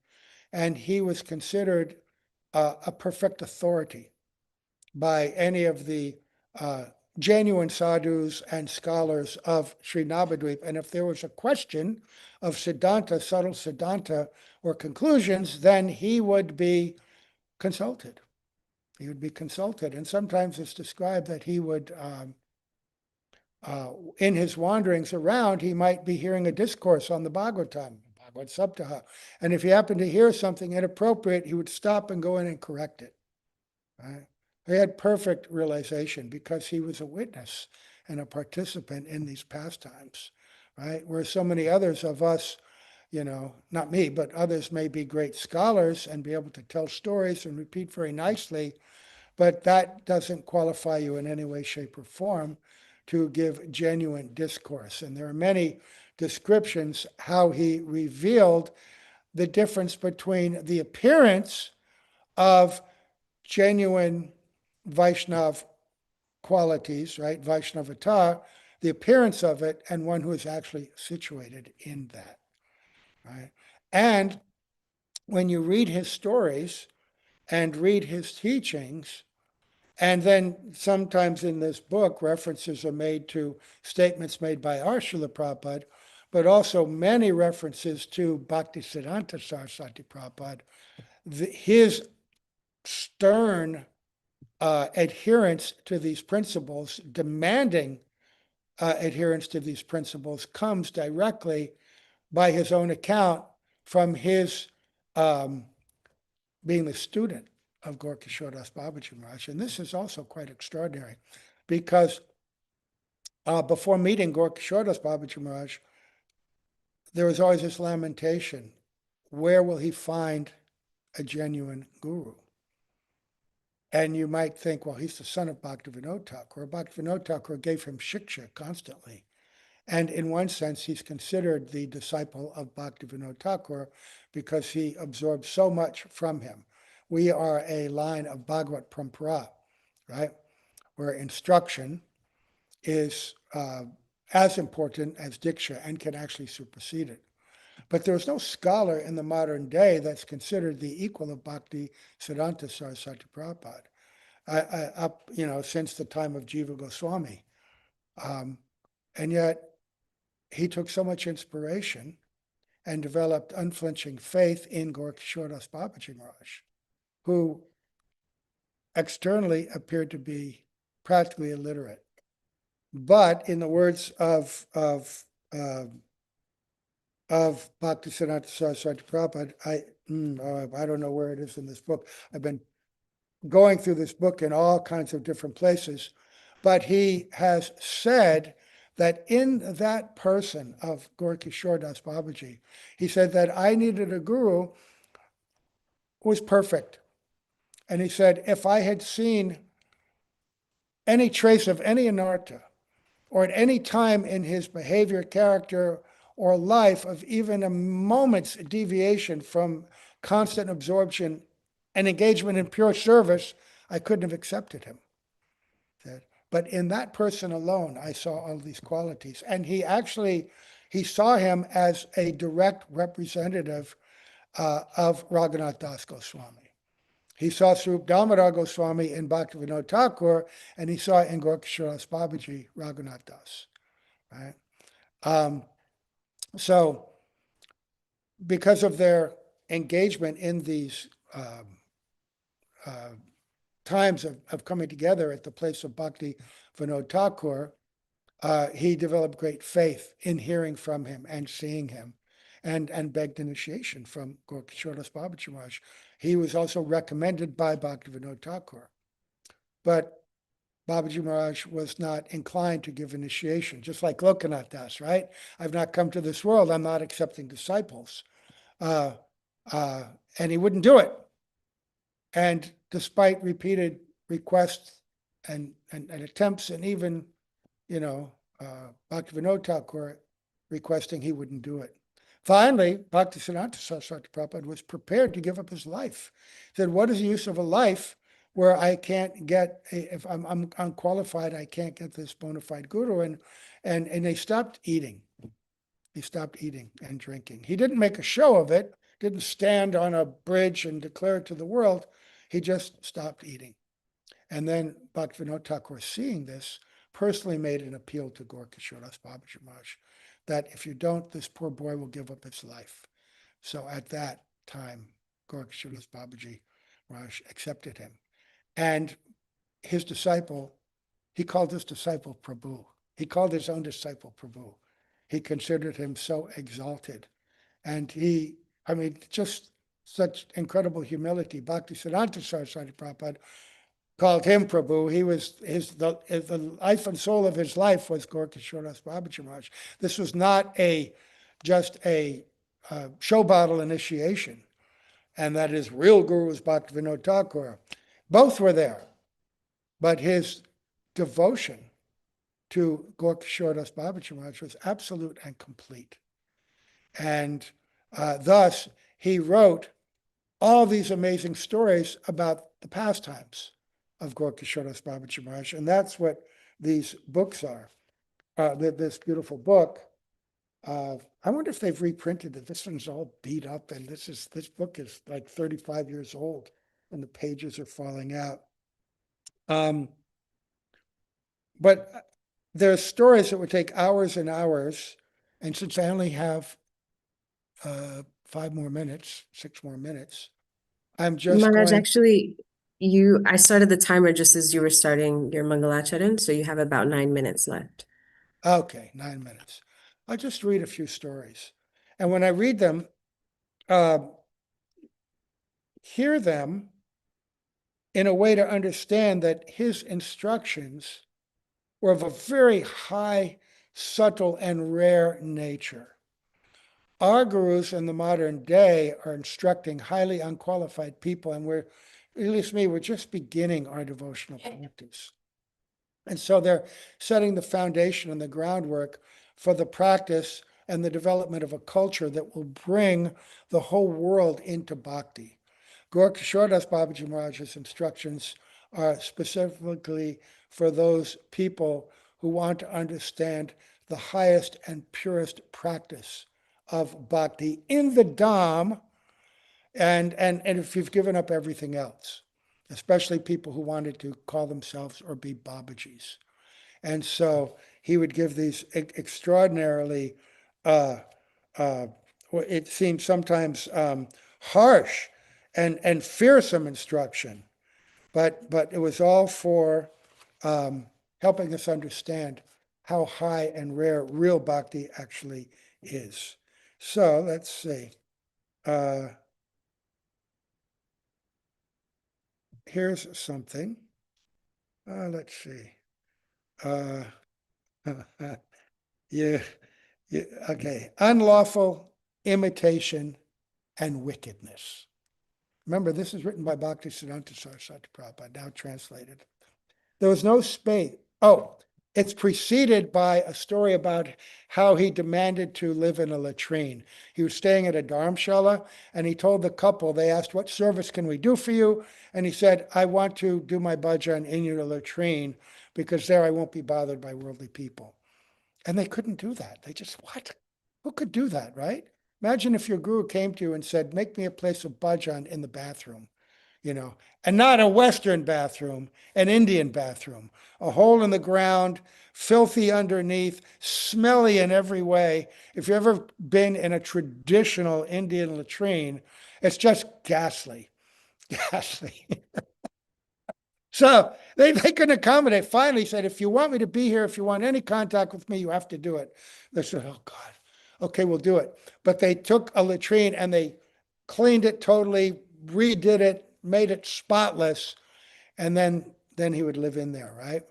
and he was considered a perfect authority by any of the genuine sadhus and scholars of Sri Navadvip. And if there was a question of Siddhanta, subtle Siddhanta, or conclusions, then he would be consulted. He would be consulted. And sometimes it's described that he would, in his wanderings around, he might be hearing a discourse on the Bhagavatam, Bhagavad Saptaha. And if he happened to hear something inappropriate, he would stop and go in and correct it. Right? He had perfect realization because he was a witness and a participant in these pastimes, right? Whereas so many others of us, not me, but others may be great scholars and be able to tell stories and repeat very nicely, but that doesn't qualify you in any way, shape, or form to give genuine discourse. And there are many descriptions how he revealed the difference between the appearance of genuine Vaishnav qualities, right? Vaishnavata, the appearance of it, and one who is actually situated in that, right? And when you read his stories and read his teachings, and then sometimes in this book, references are made to statements made by our Srila Prabhupada, but also many references to Bhaktisiddhanta Saraswati Prabhupada, his stern adherence to these principles, demanding adherence to these principles, comes directly by his own account from his being the student of Gaura-kisora Babaji Maharaja. And this is also quite extraordinary because before meeting Gaura-kisora Babaji Maharaja, there was always this lamentation, where will he find a genuine guru? And you might think, well, he's the son of Bhaktivinoda Thakur. Bhaktivinoda Thakur gave him shiksha constantly. And in one sense, he's considered the disciple of Bhaktivinoda Thakur because he absorbed so much from him. We are a line of Bhagavad Parampara, right? Where instruction is as important as Diksha and can actually supersede it. But there's no scholar in the modern day that's considered the equal of Bhaktisiddhanta Saraswati Prabhupada, up, since the time of Jiva Goswami. And yet he took so much inspiration and developed unflinching faith in Gaura-kisora Babaji Maharaj, who externally appeared to be practically illiterate. But in the words of Bhaktisiddhanta Saraswati Prabhupada, I don't know where it is in this book. I've been going through this book in all kinds of different places, but he has said that in that person of Gaura-kisora Babaji, he said that I needed a guru who was perfect. And he said, if I had seen any trace of any anartha, or at any time in his behavior, character, or life of even a moment's deviation from constant absorption and engagement in pure service, I couldn't have accepted him. But in that person alone, I saw all these qualities. And he saw him as a direct representative of Raghunath Das Goswami. He saw Swarup Damodar Goswami in Bhaktivinoda Thakur, and he saw in Gaura-kisora Babaji Raghunath Das. Right? So, because of their engagement in these times of coming together at the place of Bhaktivinoda Thakur, he developed great faith in hearing from him and seeing him, and begged initiation from Gaura-kisora Babaji Maharaj. He was also recommended by Bhaktivinoda Thakur. But Babaji Maharaj was not inclined to give initiation, just like Lokanath Das, right? I've not come to this world, I'm not accepting disciples. And he wouldn't do it. And despite repeated requests and attempts, and even, Bhaktivinoda Thakur requesting, he wouldn't do it. Finally, Bhaktisiddhanta Saraswati Prabhupada was prepared to give up his life. He said, what is the use of a life where I can't get, if I'm unqualified, I can't get this bona fide guru? And they stopped eating. He stopped eating and drinking. He didn't make a show of it, didn't stand on a bridge and declare it to the world. He just stopped eating. And then Bhaktivinoda Thakur, seeing this, personally made an appeal to Gaura-kisora Babaji Maharaj that if you don't, this poor boy will give up his life. So at that time, Gaura-kisora Babaji Maharaj accepted him. And his disciple, he called his disciple Prabhu. He called his own disciple Prabhu. He considered him so exalted. And just such incredible humility. Bhaktisiddhanta Saraswati Prabhupada called him Prabhu. He was the life and soul of his life was Gaura-kisora Babaji Maharaj. This was not just a show bottle initiation, and that his real guru was Bhaktivinoda Thakur. Both were there, but his devotion to Gaura-kisora Babaji Maharaj was absolute and complete. And thus, he wrote all these amazing stories about the pastimes of Gaura-kisora Babaji Maharaj, and that's what these books are. This beautiful book. I wonder if they've reprinted it. This one's all beat up, and this book is like 35 years old, and the pages are falling out. But there are stories that would take hours and hours, and since I only have 6 more minutes, I'm just Maharaj, going. actually, I started the timer just as you were starting your Mangalacharan, so you have about 9 minutes left. Okay, 9 minutes. I'll just read a few stories. And when I read them, hear them in a way to understand that his instructions were of a very high, subtle, and rare nature. Our gurus in the modern day are instructing highly unqualified people, and at least me, we're just beginning our devotional practice. And so they're setting the foundation and the groundwork for the practice and the development of a culture that will bring the whole world into bhakti. Gaura-kisora Babaji Maharaj's instructions are specifically for those people who want to understand the highest and purest practice of bhakti in the Dham, and if you've given up everything else, especially people who wanted to call themselves or be Babajis. And so he would give these extraordinarily, it seems sometimes harsh and fearsome instruction, but it was all for helping us understand how high and rare real bhakti actually is. So let's see. Here's something. Let's see. Yeah, okay. Unlawful imitation and wickedness. Remember, this is written by Bhaktisiddhanta Saraswati Prabhupada, now translated. There was no space. Oh, it's preceded by a story about how he demanded to live in a latrine. He was staying at a dharamshala, and he told the couple, they asked, what service can we do for you? And he said, I want to do my bhajan in your latrine, because there I won't be bothered by worldly people. And they couldn't do that. They just, what? Who could do that, right? Imagine if your guru came to you and said, make me a place of bhajan in the bathroom, and not a Western bathroom, an Indian bathroom, a hole in the ground, filthy underneath, smelly in every way. If you've ever been in a traditional Indian latrine, it's just ghastly. So they couldn't accommodate. Finally said, if you want me to be here, if you want any contact with me, you have to do it. They said, oh God, okay, we'll do it. But they took a latrine and they cleaned it totally, redid it, made it spotless, and then he would live in there, right?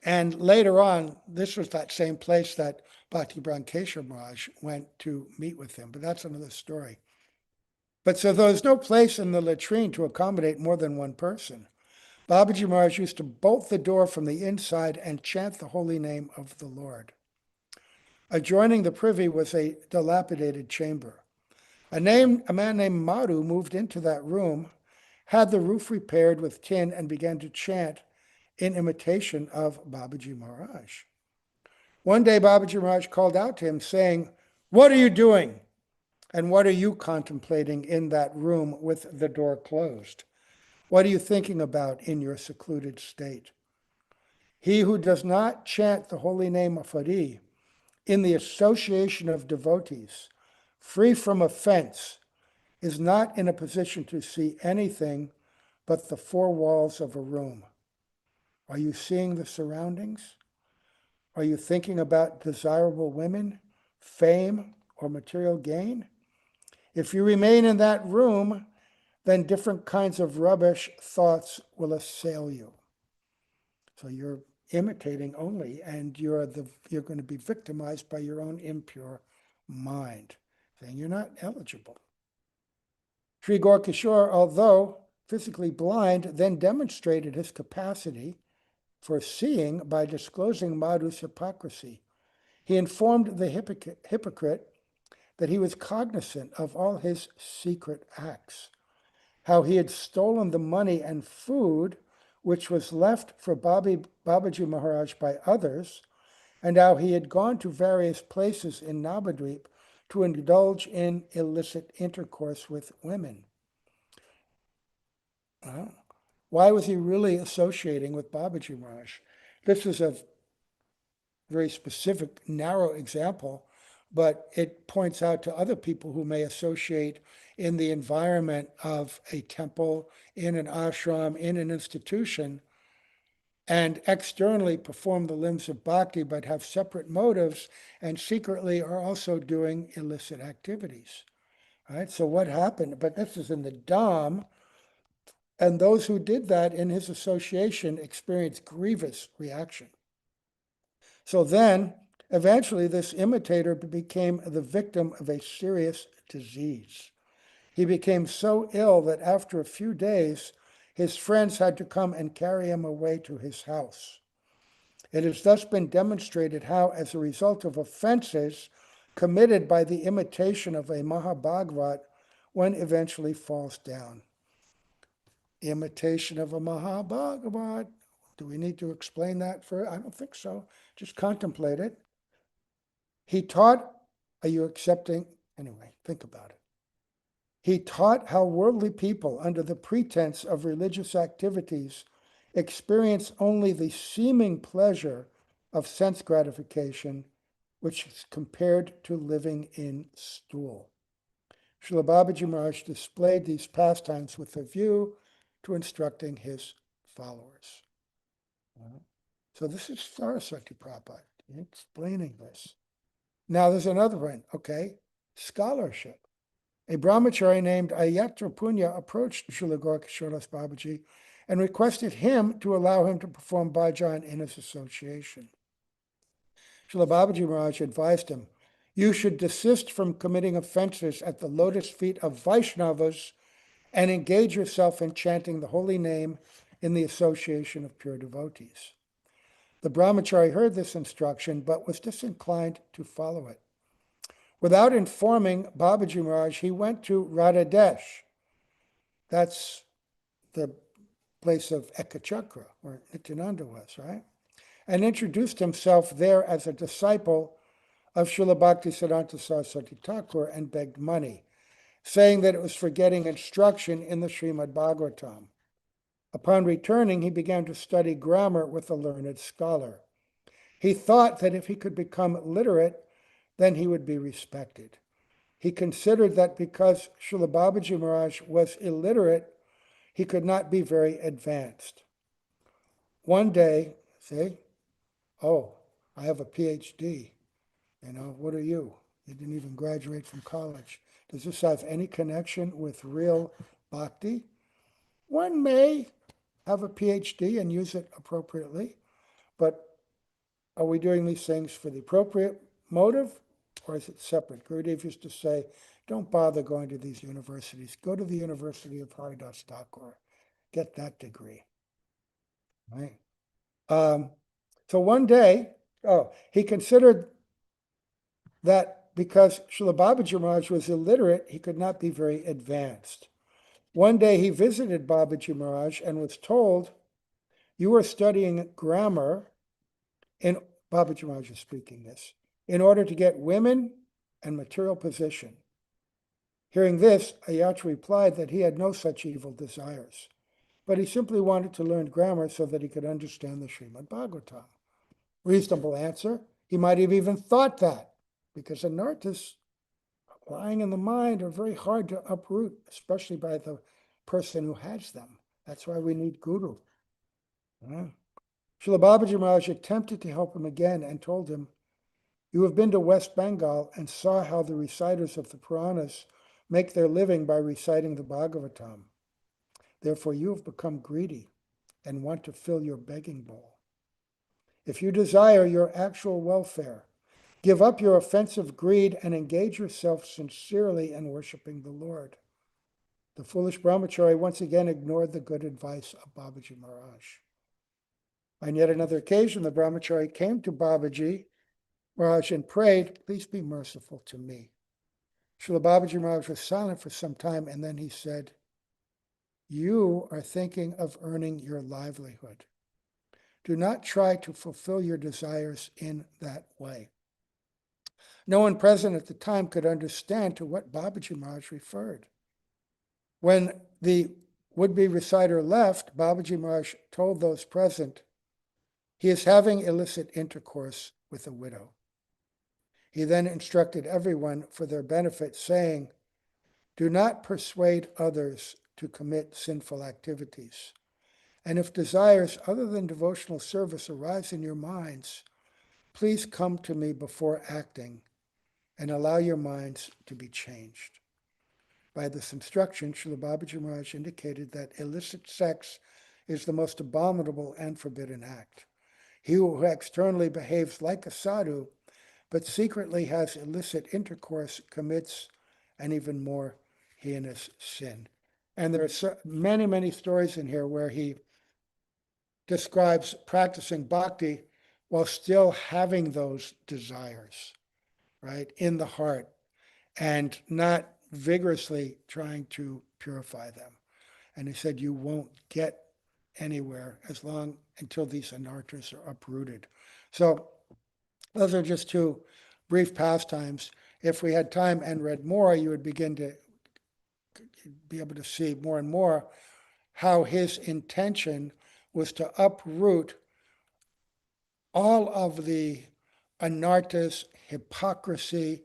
And later on, this was that same place that Bhakti Brankeshwar Maharaj went to meet with him, but that's another story. But so there was no place in the latrine to accommodate more than one person. Babaji Maharaj used to bolt the door from the inside and chant the holy name of the Lord. Adjoining the privy was a dilapidated chamber. A man named Madhu moved into that room, had the roof repaired with tin, and began to chant in imitation of Babaji Maharaj. One day, Babaji Maharaj called out to him, saying, what are you doing? And what are you contemplating in that room with the door closed? What are you thinking about in your secluded state? He who does not chant the holy name of Hari in the association of devotees, free from offense, is not in a position to see anything but the four walls of a room. Are you seeing the surroundings? Are you thinking about desirable women, fame, or material gain? If you remain in that room, then different kinds of rubbish thoughts will assail you. So you're imitating only, and you're going to be victimized by your own impure mind, saying you're not eligible. Sri Gaura-kisora, although physically blind, then demonstrated his capacity for seeing by disclosing Madhu's hypocrisy. He informed the hypocrite that he was cognizant of all his secret acts, how he had stolen the money and food which was left for Babaji Maharaj by others, and how he had gone to various places in Navadvip to indulge in illicit intercourse with women. Why was he really associating with Babaji Maharaj? This is a very specific, narrow example, but it points out to other people who may associate in the environment of a temple, in an ashram, in an institution, and externally perform the limbs of bhakti, but have separate motives and secretly are also doing illicit activities. Right? So what happened? But this is in the Dham, and those who did that in his association experienced grievous reaction. So then, eventually, this imitator became the victim of a serious disease. He became so ill that after a few days, his friends had to come and carry him away to his house. It has thus been demonstrated how, as a result of offenses committed by the imitation of a Mahabhagavat, one eventually falls down. Imitation of a Mahabhagavat. Do we need to explain that I don't think so. Just contemplate it. He taught, are you accepting? Anyway, think about it. He taught how worldly people, under the pretense of religious activities, experience only the seeming pleasure of sense gratification, which is compared to living in stool. Srila Babaji Maharaj displayed these pastimes with a view to instructing his followers. So this is Saraswati Prabhupada explaining this. Now there's another one, okay? Scholarship. A brahmachari named Ayatra Punya approached Srila Gaura-kisora Babaji and requested him to allow him to perform bhajan in his association. Srila Babaji Maharaj advised him, you should desist from committing offenses at the lotus feet of Vaishnavas and engage yourself in chanting the holy name in the association of pure devotees. The brahmachari heard this instruction, but was disinclined to follow it. Without informing Babaji Maharaj, he went to Radhadesh. That's the place of Ekachakra, where Nityananda was, right? And introduced himself there as a disciple of Srila Bhaktisiddhanta Saraswati Thakur and begged money, saying that it was for getting instruction in the Srimad Bhagavatam. Upon returning, he began to study grammar with a learned scholar. He thought that if he could become literate, then he would be respected. He considered that because Srila Babaji Maharaj was illiterate, he could not be very advanced. One day, say, oh, I have a PhD. What are you? You didn't even graduate from college. Does this have any connection with real bhakti? One may have a PhD and use it appropriately, but are we doing these things for the appropriate motive, or is it separate? Gurudev used to say, don't bother going to these universities. Go to the University of Hari-katha Thakur. Get that degree. Right? So one day, he considered that because Srila Babaji Maharaj was illiterate, he could not be very advanced. One day he visited Babaji Maharaj and was told, you are studying grammar, and Babaji Maharaj is speaking this, in order to get women and material position. Hearing this, Ayach replied that he had no such evil desires, but he simply wanted to learn grammar so that he could understand the Srimad Bhagavatam. Reasonable answer. He might have even thought that, because anarthas lying in the mind are very hard to uproot, especially by the person who has them. That's why we need guru. Srila Babaji Maharaj attempted to help him again and told him, "You have been to West Bengal and saw how the reciters of the Puranas make their living by reciting the Bhagavatam. Therefore, you have become greedy and want to fill your begging bowl. If you desire your actual welfare, give up your offensive greed and engage yourself sincerely in worshiping the Lord." The foolish brahmachari once again ignored the good advice of Babaji Maharaj. On yet another occasion, the brahmachari came to Babaji Maharaj and prayed, "Please be merciful to me." Srila Babaji Maharaj was silent for some time, and then he said, "You are thinking of earning your livelihood. Do not try to fulfill your desires in that way." No one present at the time could understand to what Babaji Maharaj referred. When the would-be reciter left, Babaji Maharaj told those present, "He is having illicit intercourse with a widow." He then instructed everyone for their benefit, saying, "Do not persuade others to commit sinful activities. And if desires other than devotional service arise in your minds, please come to me before acting and allow your minds to be changed." By this instruction, Srila Babaji Maharaj indicated that illicit sex is the most abominable and forbidden act. He who externally behaves like a sadhu, but secretly has illicit intercourse, commits an even more heinous sin. And there are many, many stories in here where he describes practicing bhakti while still having those desires, right, in the heart, and not vigorously trying to purify them. And he said, you won't get anywhere until these anarthas are uprooted. So those are just two brief pastimes. If we had time and read more, you would begin to be able to see more and more how his intention was to uproot all of the anarthas, hypocrisy,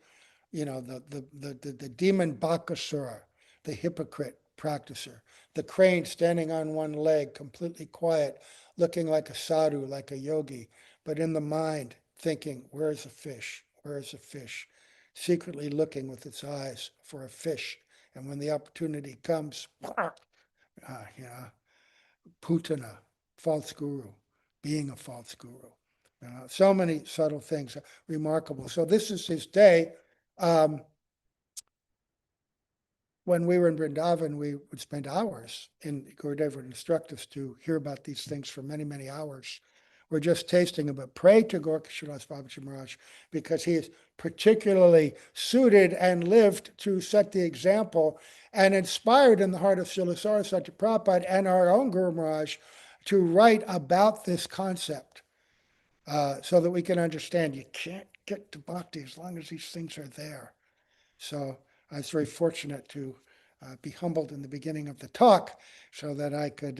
the demon Bakasura, the hypocrite practicer, the crane standing on one leg, completely quiet, looking like a sadhu, like a yogi, but in the mind thinking, where's a fish? Where's a fish? Secretly looking with its eyes for a fish. And when the opportunity comes, Putana, false guru, being a false guru. So many subtle things, remarkable. So this is his day. When we were in Vrindavan, we would spend hours, and Gurudev would instruct us to hear about these things for many, many hours. We're just tasting them, but pray to Gaura-kisora Babaji Maharaj, because he is particularly suited and lived to set the example and inspired in the heart of Srila Saraswati Prabhupada and our own Guru Maharaj to write about this concept so that we can understand you can't get to bhakti as long as these things are there. So I was very fortunate to be humbled in the beginning of the talk so that I could,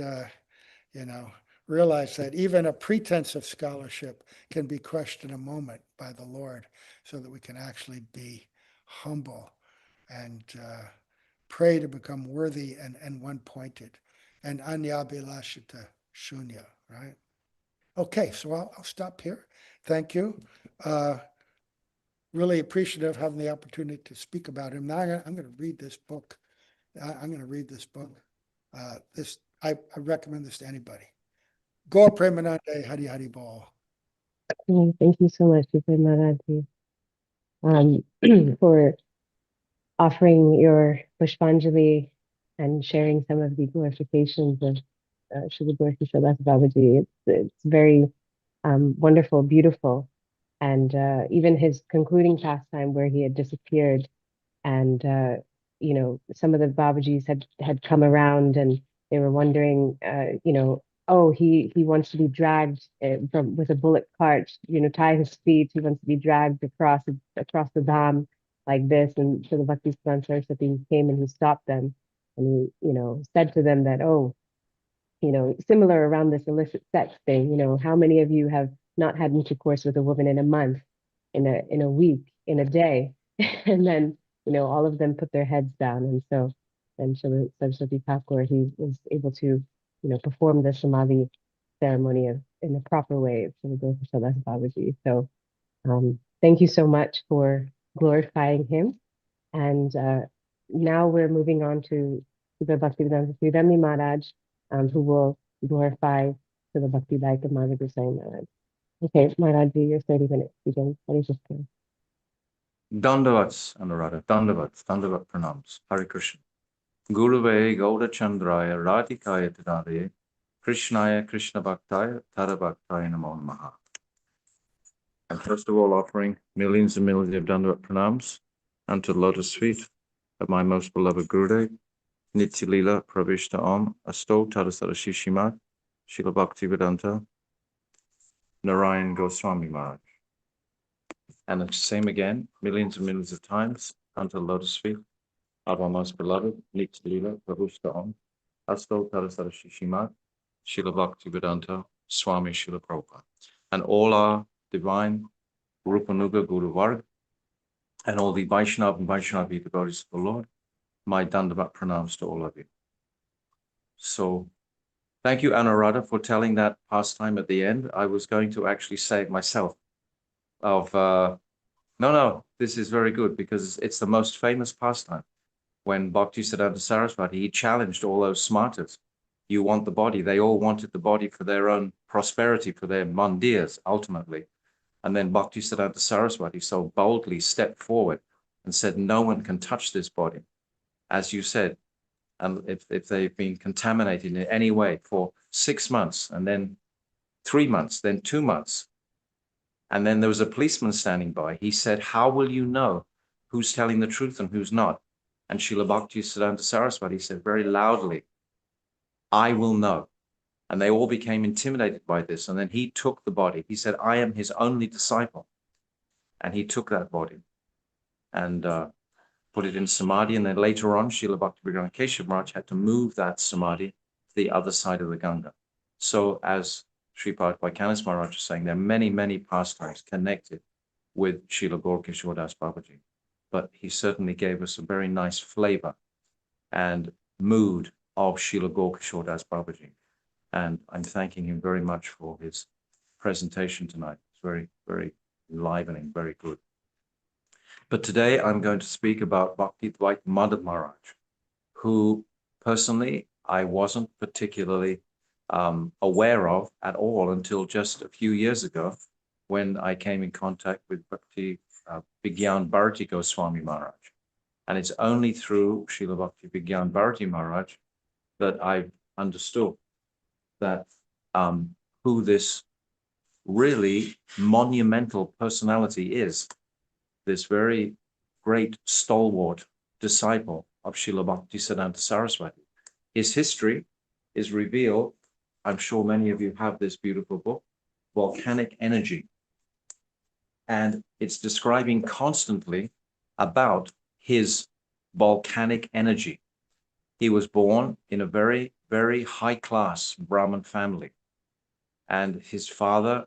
realize that even a pretense of scholarship can be crushed in a moment by the Lord, so that we can actually be humble and pray to become worthy and one-pointed, and anyabhilashita shunya, right? Okay, so I'll stop here. Thank you. Really appreciative of having the opportunity to speak about him. Now I'm going to read this book. I'm going to read this book. I recommend this to anybody. Gaur Premanande Hari Hari Bol. Thank you so much, Utthana Ekadasi, for offering your Pushpanjali and sharing some of the glorifications of Srila Gaura-kisora Babaji. It's very wonderful, beautiful. And even his concluding pastime where he had disappeared, and some of the Babajis had come around and they were wondering, oh, he wants to be dragged with a bullock cart, tie his feet. He wants to be dragged across the dam, like this. And Srila Bhaktisiddhanta Saraswati came and he stopped them and he, said to them that, oh, similar around this illicit sex thing, how many of you have not had intercourse with a woman in a month, in a week, in a day? And then, all of them put their heads down. And so then Srila Saraswati Thakur, he was able to, perform the Samadhi ceremony in the proper way for the Gopashala Babaji. So thank you so much for glorifying him. And now we're moving on to the Bhaktivedanta Sridhami Maharaj, who will glorify to the Bhakti Daika Madhava Goswami Maharaj. Okay, Maharaj, your 30 minutes begin. Hare Krishna. Dandavats, Anuradha, Dandavat pranams, Hare Krishna. Guruve Gauda Chandraya Radhikaya Tadare Krishnaya Krishna Bhaktaya Tada Bhaktaya Namo Namaha. And first of all, offering millions and millions of Dandavat pranams unto the lotus feet of my most beloved Gurudev, Nityalila Pravishta Om Asto Tadasara Shishimat Srila Bhaktivedanta Narayan Goswami Maharaj. And the same again, millions and millions of times unto the lotus feet of our most beloved Nityalila Pravishta Om Asto Tadasara Shishimat Srila Bhaktivedanta Swami Srila Prabhupada. And all our divine Rupanuga Guru Varg and all the Vaishnava and Vaishnavi devotees of the Lord, my Dandavat pranams to all of you. So thank you, Anuradha, for telling that pastime at the end. I was going to actually say it myself no, this is very good because it's the most famous pastime. When Bhaktisiddhanta Saraswati, he challenged all those smarters. You want the body. They all wanted the body for their own prosperity, for their mandirs, ultimately. And then Bhaktisiddhanta Saraswati so boldly stepped forward and said, no one can touch this body. As you said, and if they've been contaminated in any way for 6 months, and then 3 months, then 2 months, and then there was a policeman standing by, he said, how will you know who's telling the truth and who's not? And Srila Bhaktisiddhanta Saraswati said very loudly, I will know. And they all became intimidated by this. And then he took the body. He said, I am his only disciple. And he took that body and put it in samadhi. And then later on, Srila Bhaktivedanta Keshav Maharaj had to move that samadhi to the other side of the Ganga. So as Sripad Vaikanis Maharaj was saying, there are many, many pastimes connected with Srila Gaura-kisora Babaji. But he certainly gave us a very nice flavor and mood of Srila Gaura-kisora Babaji. And I'm thanking him very much for his presentation tonight. It's very, very enlivening, very good. But today I'm going to speak about Bhakti Dvaita Madhava Maharaj, who personally I wasn't particularly aware of at all until just a few years ago when I came in contact with Bhakti Vigyan Bharati Goswami Maharaj. And it's only through Srila Bhakti Vigyan Bharati Maharaj that I've understood that who this really monumental personality is, this very great stalwart disciple of Srila Bhaktisiddhanta Saraswati. His history is revealed, I'm sure many of you have this beautiful book, Volcanic Energy. And it's describing constantly about his volcanic energy. He was born in a very, very high-class Brahmin family. And his father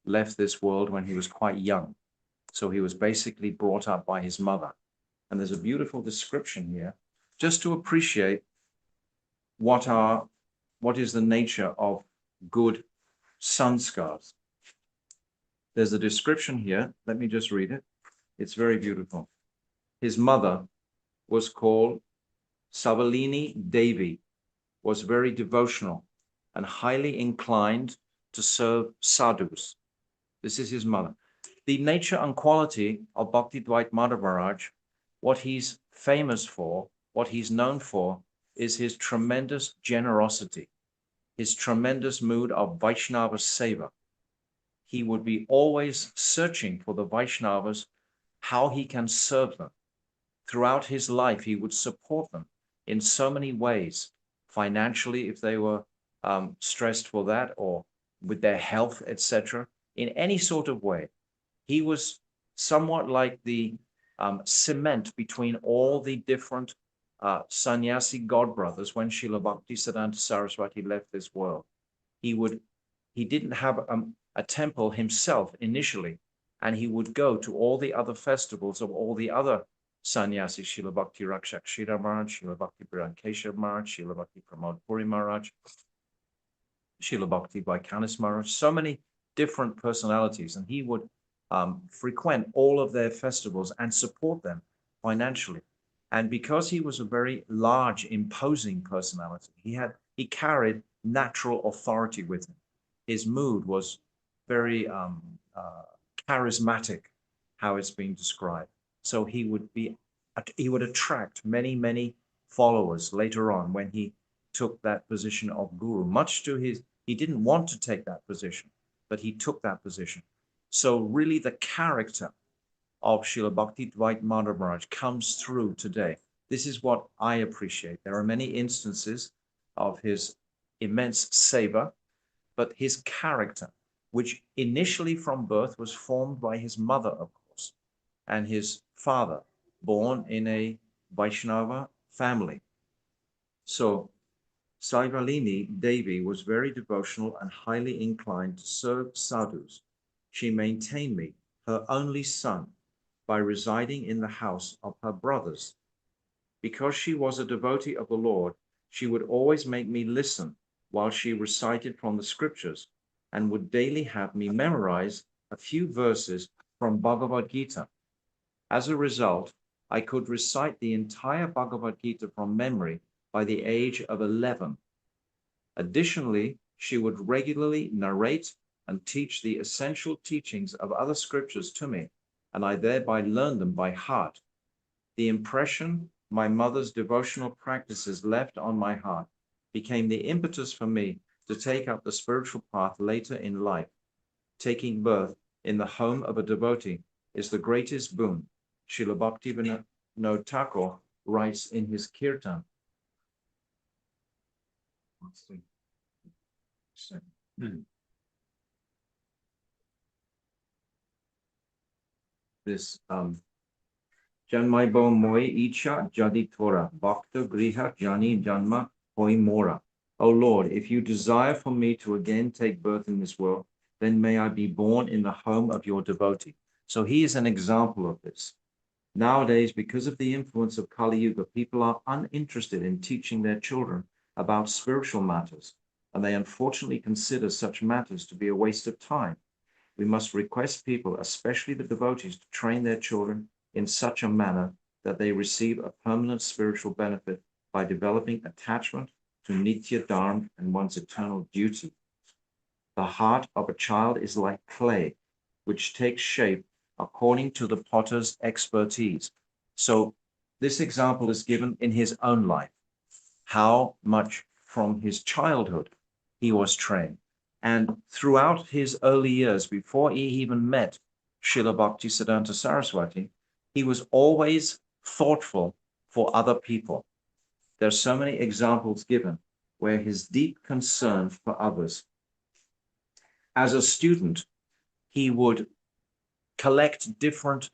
left this world when he was quite young. So he was basically brought up by his mother. And there's a beautiful description here, just to appreciate what is the nature of good sanskars. There's a description here. Let me just read it. It's very beautiful. His mother was called Savalini Devi, was very devotional and highly inclined to serve sadhus. This is his mother. The nature and quality of Bhakti Dvaita Madhava Maharaj, what he's famous for, what he's known for, is his tremendous generosity, his tremendous mood of Vaishnava Seva. He would be always searching for the Vaishnavas, how he can serve them. Throughout his life, he would support them in so many ways, financially, if they were stressed for that, or with their health, etc., in any sort of way. He was somewhat like the cement between all the different sannyasi godbrothers when Srila Bhaktisiddhanta Saraswati left this world. He didn't have a temple himself initially, and he would go to all the other festivals of all the other sannyasis, Srila Bhakti Rakshak Shira Maharaj, Srila Bhakti Birankesha Maharaj, Srila Bhakti Pramod Puri Maharaj, Srila Bhakti Vaikanis Maharaj, so many different personalities, and he would frequent all of their festivals and support them financially. And because he was a very large, imposing personality, he carried natural authority with him. His mood was very charismatic, how it's being described. So he would attract many followers later on when he took that position of guru. He didn't want to take that position, but he took that position. So really the character of Srila Bhakti Dvaita Madhava Maharaj comes through today. This is what I appreciate. There are many instances of his immense seva, but his character, which initially from birth was formed by his mother, of course, and his father, born in a Vaishnava family. So Saivalini Devi was very devotional and highly inclined to serve sadhus. She maintained me, her only son, by residing in the house of her brothers. Because she was a devotee of the Lord, she would always make me listen while she recited from the scriptures and would daily have me memorize a few verses from Bhagavad Gita. As a result, I could recite the entire Bhagavad Gita from memory by the age of 11. Additionally, she would regularly narrate and teach the essential teachings of other scriptures to me, and I thereby learned them by heart. The impression my mother's devotional practices left on my heart became the impetus for me to take up the spiritual path later in life. Taking birth in the home of a devotee is the greatest boon. Srila Bhaktivinoda Thakur writes in his Kirtan. This Janmai bo moi icha jadi tora bhakta griha jani janma hoi mora. O Lord, if you desire for me to again take birth in this world, then may I be born in the home of your devotee. So he is an example of this. Nowadays, because of the influence of Kali Yuga, people are uninterested in teaching their children about spiritual matters, and they unfortunately consider such matters to be a waste of time. We must request people, especially the devotees, to train their children in such a manner that they receive a permanent spiritual benefit by developing attachment to Nitya Dharma and one's eternal duty. The heart of a child is like clay, which takes shape according to the potter's expertise. So this example is given in his own life, how much from his childhood he was trained. And throughout his early years, before he even met Srila Bhaktisiddhanta Saraswati, he was always thoughtful for other people. There are so many examples given where his deep concern for others. As a student, he would collect different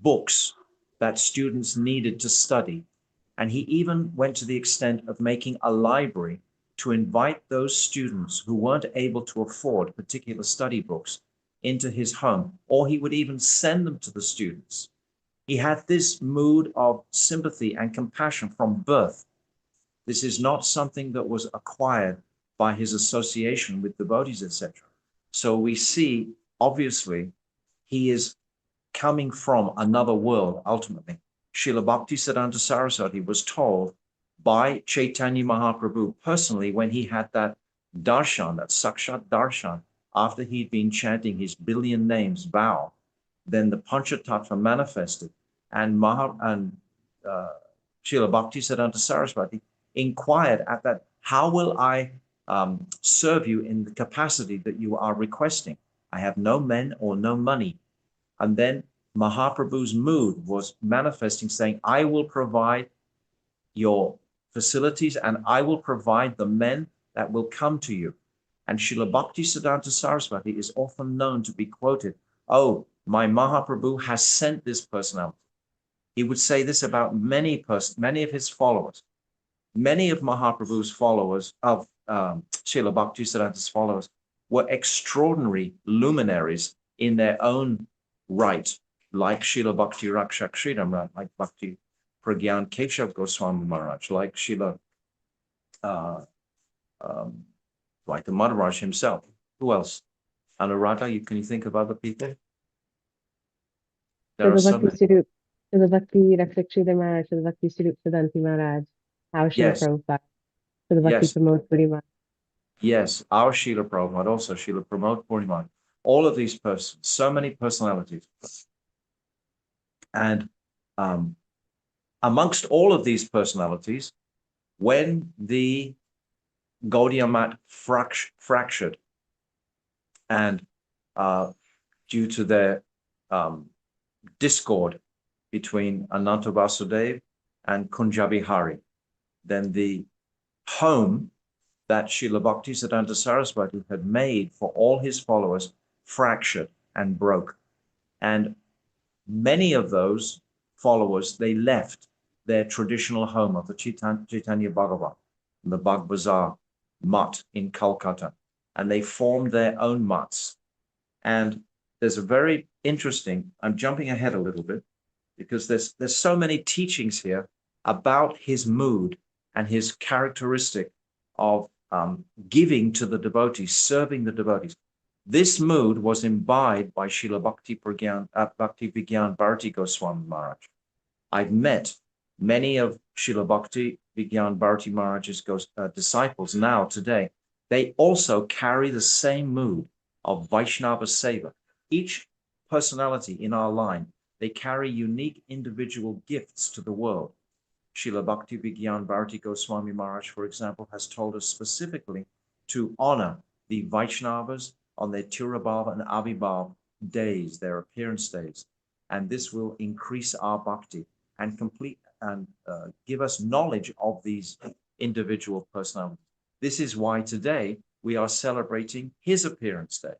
books that students needed to study. And he even went to the extent of making a library to invite those students who weren't able to afford particular study books into his home, or he would even send them to the students. He had this mood of sympathy and compassion from birth. This is not something that was acquired by his association with devotees, etc. So we see, obviously, he is coming from another world, ultimately. Srila Bhaktisiddhanta Saraswati was told by Chaitanya Mahaprabhu personally when he had that darshan, that sakshat darshan, after he'd been chanting his billion names vow, then the Panchatattva manifested, and Srila Bhaktisiddhanta Saraswati inquired at that, how will I serve you in the capacity that you are requesting? I have no men or no money. And then Mahaprabhu's mood was manifesting, saying, I will provide your facilities and I will provide the men that will come to you. And Srila Bhaktisiddhanta Saraswati is often known to be quoted, oh, my Mahaprabhu has sent this personality. He would say this about many of his followers. Many of Mahaprabhu's followers, of Srila Bhaktisiddhanta's followers, were extraordinary luminaries in their own right, like Srila Bhakti Rakshak Sridham, like Bhakti Pragyan Keshav Goswami Maharaj, like Srila, like the Maharaj himself. Who else? Anuradha, can you think of other people? There are so many. Srila Bhakti Rakshak Sridhar Maharaj, Srila Bhakti Swarup Siddhanti Maharaj, our Srila Yes, Prabhupada, Srila Bhakti yes, Pramod Puri Maharaj. yes. Our Srila Prabhupada, also Srila Pramod Puri. All of these persons, so many personalities. And amongst all of these personalities, when the Gaudiya Math fractured, and due to their discord between Ananta Vasudev and Kunjabi Hari, then the home that Srila Bhaktisiddhanta Saraswati had made for all his followers fractured and broke. And many of those followers, they left their traditional home of the Chaitanya Bhagavat, the Bagh Bazar Mutt in Calcutta, and they formed their own mutts. And there's a very interesting, I'm jumping ahead a little bit, because there's so many teachings here about his mood and his characteristic of giving to the devotees, serving the devotees. This mood was imbibed by Srila Bhakti Vigyan Bharati Goswami Maharaj. I've met many of Srila Bhakti Vigyan Bharati Maharaj's disciples now today. They also carry the same mood of Vaishnava Seva. Each personality in our line, they carry unique individual gifts to the world. Srila Bhakti Vigyan Bharati Goswami Maharaj, for example, has told us specifically to honor the Vaishnavas on their Tirabhava and Abhibhav days, their appearance days. And this will increase our bhakti and give us knowledge of these individual personalities. This is why today we are celebrating his appearance day,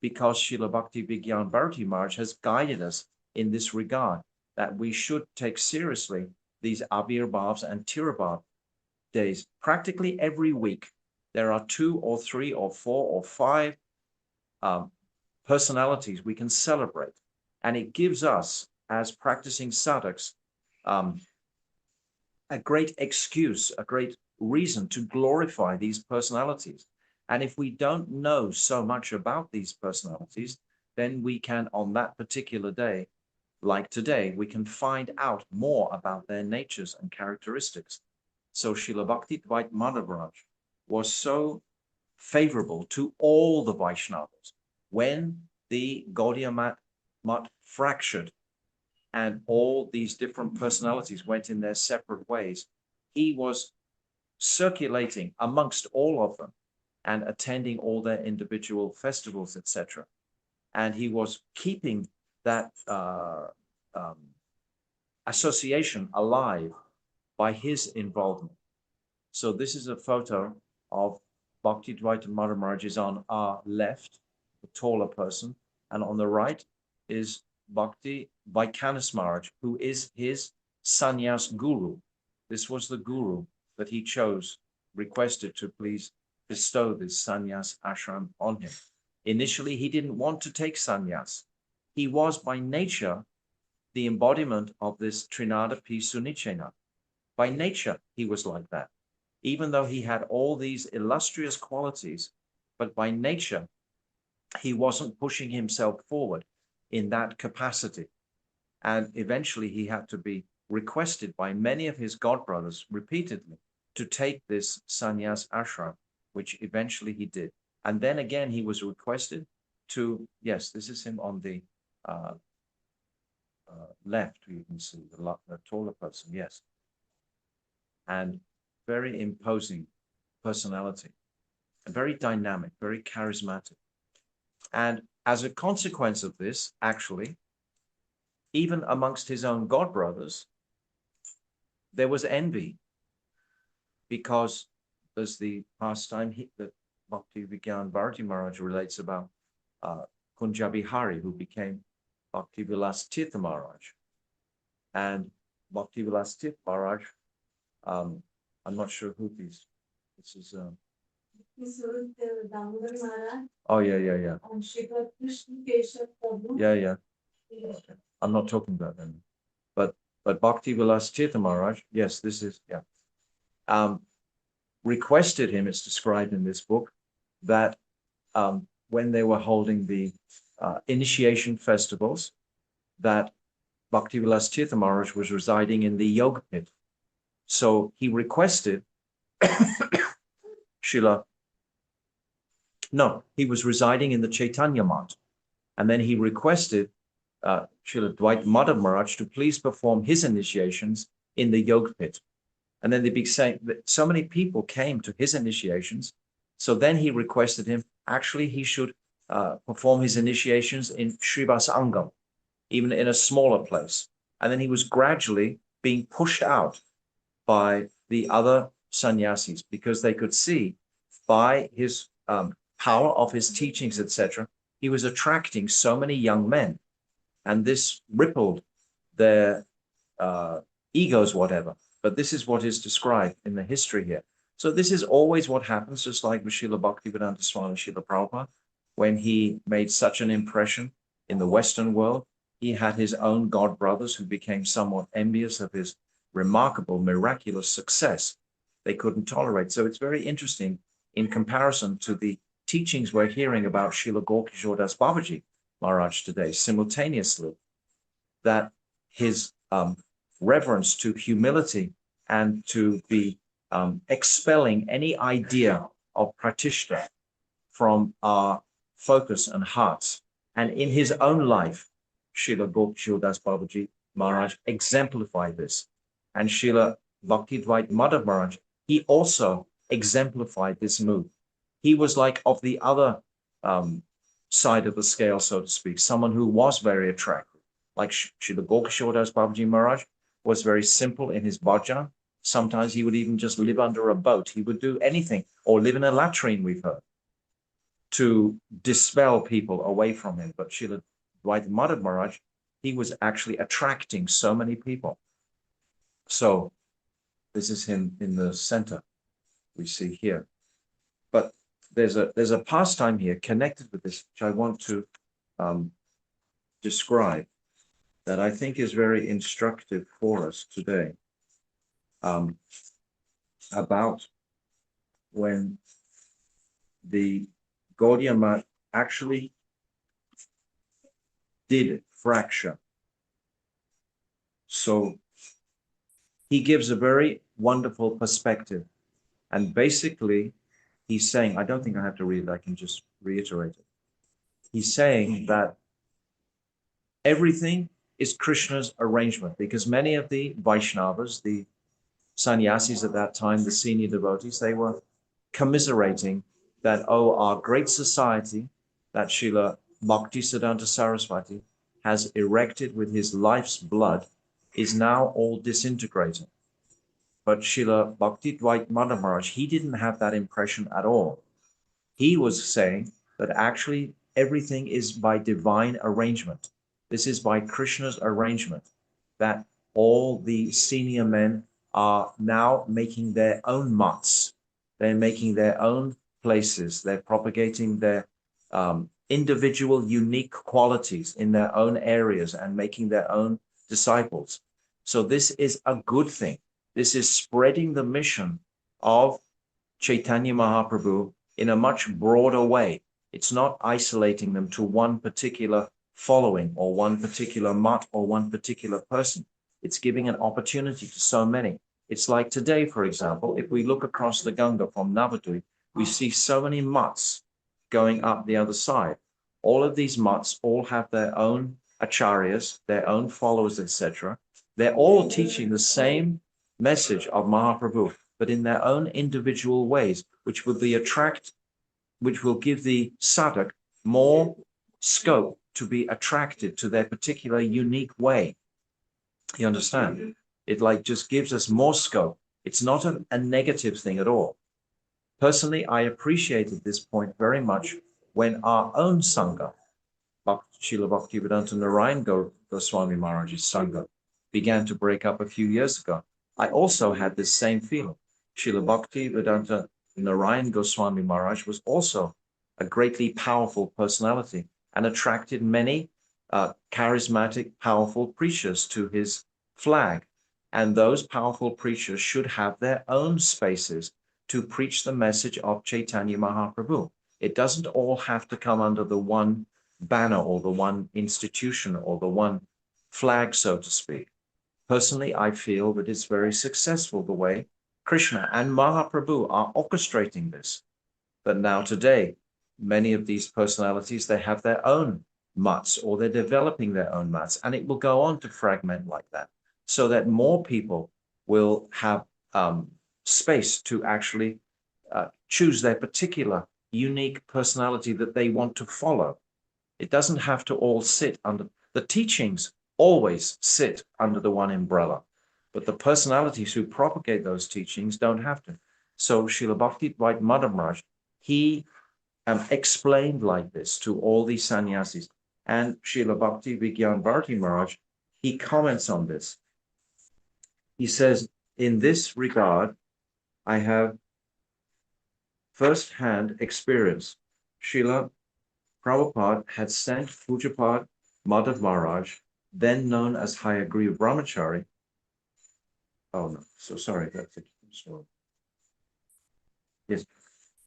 because Srila Bhakti Vigyan Bharati Maharaj has guided us in this regard, that we should take seriously these Abhirbhavs and Tirabhav days. Practically every week, there are 2 or 3 or 4 or 5 personalities we can celebrate. And it gives us, as practicing sadhaks, a great excuse, a great reason to glorify these personalities. And if we don't know so much about these personalities, then we can, on that particular day, like today, we can find out more about their natures and characteristics. So Srila Bhakti Dvaita Maharaj was so favorable to all the Vaishnavas. When the Gaudiya Math fractured and all these different personalities went in their separate ways, he was circulating amongst all of them and attending all their individual festivals, etc. And he was keeping that association alive by his involvement. So this is a photo of Bhakti Dvaita Maharaj is on our left, the taller person, and on the right is Bhakti Vaikanas Maharaj, who is his sannyas guru. This was the guru that he chose, requested to please bestow this sannyas ashram on him. Initially, he didn't want to take sannyas. He was by nature the embodiment of this Trinada Pi Sunichena. By nature, he was like that. Even though he had all these illustrious qualities, but by nature, he wasn't pushing himself forward in that capacity. And eventually he had to be requested by many of his godbrothers repeatedly to take this sannyas ashram, which eventually he did. And then again, he was requested to, yes, this is him on the left, you can see the taller person, yes. And very imposing personality, and very dynamic, very charismatic. And as a consequence of this, actually, even amongst his own godbrothers, there was envy, because there's the pastime that Bhakti Vigyan Bharati Maharaj relates about Kunjabi Hari, who became Bhakti-Vilas Tirtha Maharaj. And Bhakti-Vilas Tirtha Maharaj, I'm not sure who this is. Oh, yeah. Yeah. I'm not talking about them. But Bhakti-Vilas Tirtha Maharaj, yes, this is, requested him, it's described in this book, that when they were holding the initiation festivals, that Bhakti-Vilas Tirtha Maharaj was residing in the yoga pit. So he requested he was residing in the Chaitanya Mat. And then he requested Srila Dwight Madhav Maharaj to please perform his initiations in the yoga pit. And then they be saying that so many people came to his initiations. So then he requested him, actually, he should perform his initiations in Srivas Angam, even in a smaller place. And then he was gradually being pushed out by the other sannyasis because they could see by his power of his teachings, etc., he was attracting so many young men. And this rippled their egos, whatever. But this is what is described in the history here. So this is always what happens, just like with Srila Bhaktivedanta Swami Srila Prabhupada, when he made such an impression in the Western world, he had his own god brothers who became somewhat envious of his remarkable, miraculous success. They couldn't tolerate. So it's very interesting in comparison to the teachings we're hearing about Srila Gaura-kisora Babaji Maharaj today, simultaneously, that his reverence to humility and to be expelling any idea of pratishta from our focus and hearts. And in his own life, Srila Gaura-kisora Babaji Maharaj exemplified this. And Srila Bhakti Dwight Madhav Maharaj, he also exemplified this move. He was like of the other side of the scale, so to speak, someone who was very attractive. Like Srila Gaura-kisora Babaji Maharaj was very simple in his bhajan. Sometimes he would even just live under a boat. He would do anything, or live in a latrine, we've heard, to dispel people away from him. But Srila Dwight Madhav Maharaj, he was actually attracting so many people. So this is him in the center we see here. But there's a pastime here connected with this, which I want to describe, that I think is very instructive for us today, about when the Gaudiya Math actually did fracture. So he gives a very wonderful perspective. And basically, he's saying, I don't think I have to read it, I can just reiterate it. He's saying that everything is Krishna's arrangement, because many of the Vaishnavas, the sannyasis at that time, the senior devotees, they were commiserating that, oh, our great society that Srila Bhaktisiddhanta Saraswati has erected with his life's blood is now all disintegrating. But Srila Bhakti Dwight Madhav Maharaj, he didn't have that impression at all. He was saying that actually everything is by divine arrangement. This is by Krishna's arrangement, that all the senior men are now making their own mats. They're making their own places. They're propagating their individual unique qualities in their own areas and making their own disciples. So this is a good thing. This is spreading the mission of Chaitanya Mahaprabhu in a much broader way. It's not isolating them to one particular following or one particular mat or one particular person. It's giving an opportunity to so many. It's like today, for example, if we look across the Ganga from Navadvip, we see so many mats going up the other side. All of these mats all have their own acharyas, their own followers, etc. They're all teaching the same message of Mahaprabhu, but in their own individual ways, which will give the sadhak more scope to be attracted to their particular unique way. You understand? It like just gives us more scope. It's not a negative thing at all. Personally, I appreciated this point very much when our own Sangha Srila Bhaktivedanta Narayan Goswami Maharaj's Sangha began to break up a few years ago, I also had this same feeling. Srila Bhaktivedanta Narayan Goswami Maharaj was also a greatly powerful personality and attracted many charismatic, powerful preachers to his flag. And those powerful preachers should have their own spaces to preach the message of Chaitanya Mahaprabhu. It doesn't all have to come under the one banner or the one institution or the one flag, so to speak. Personally, I feel that it's very successful the way Krishna and Mahaprabhu are orchestrating this. But now today, many of these personalities, they have their own mutts or they're developing their own mutts, and it will go on to fragment like that so that more people will have space to actually choose their particular unique personality that they want to follow. It doesn't have to all sit under the teachings, always sit under the one umbrella, but the personalities who propagate those teachings don't have to. So Srila Bhakti-Dvaita Maharaj, he explained like this to all these sannyasis. And Srila Bhakti Vigyan Bharati Maharaj, he comments on this. He says, in this regard, I have first-hand experience. Srila Prabhupada had sent Pujapad Madhav Maharaj, then known as Hayagriva Brahmachari. Oh no, so sorry, that's it. Yes.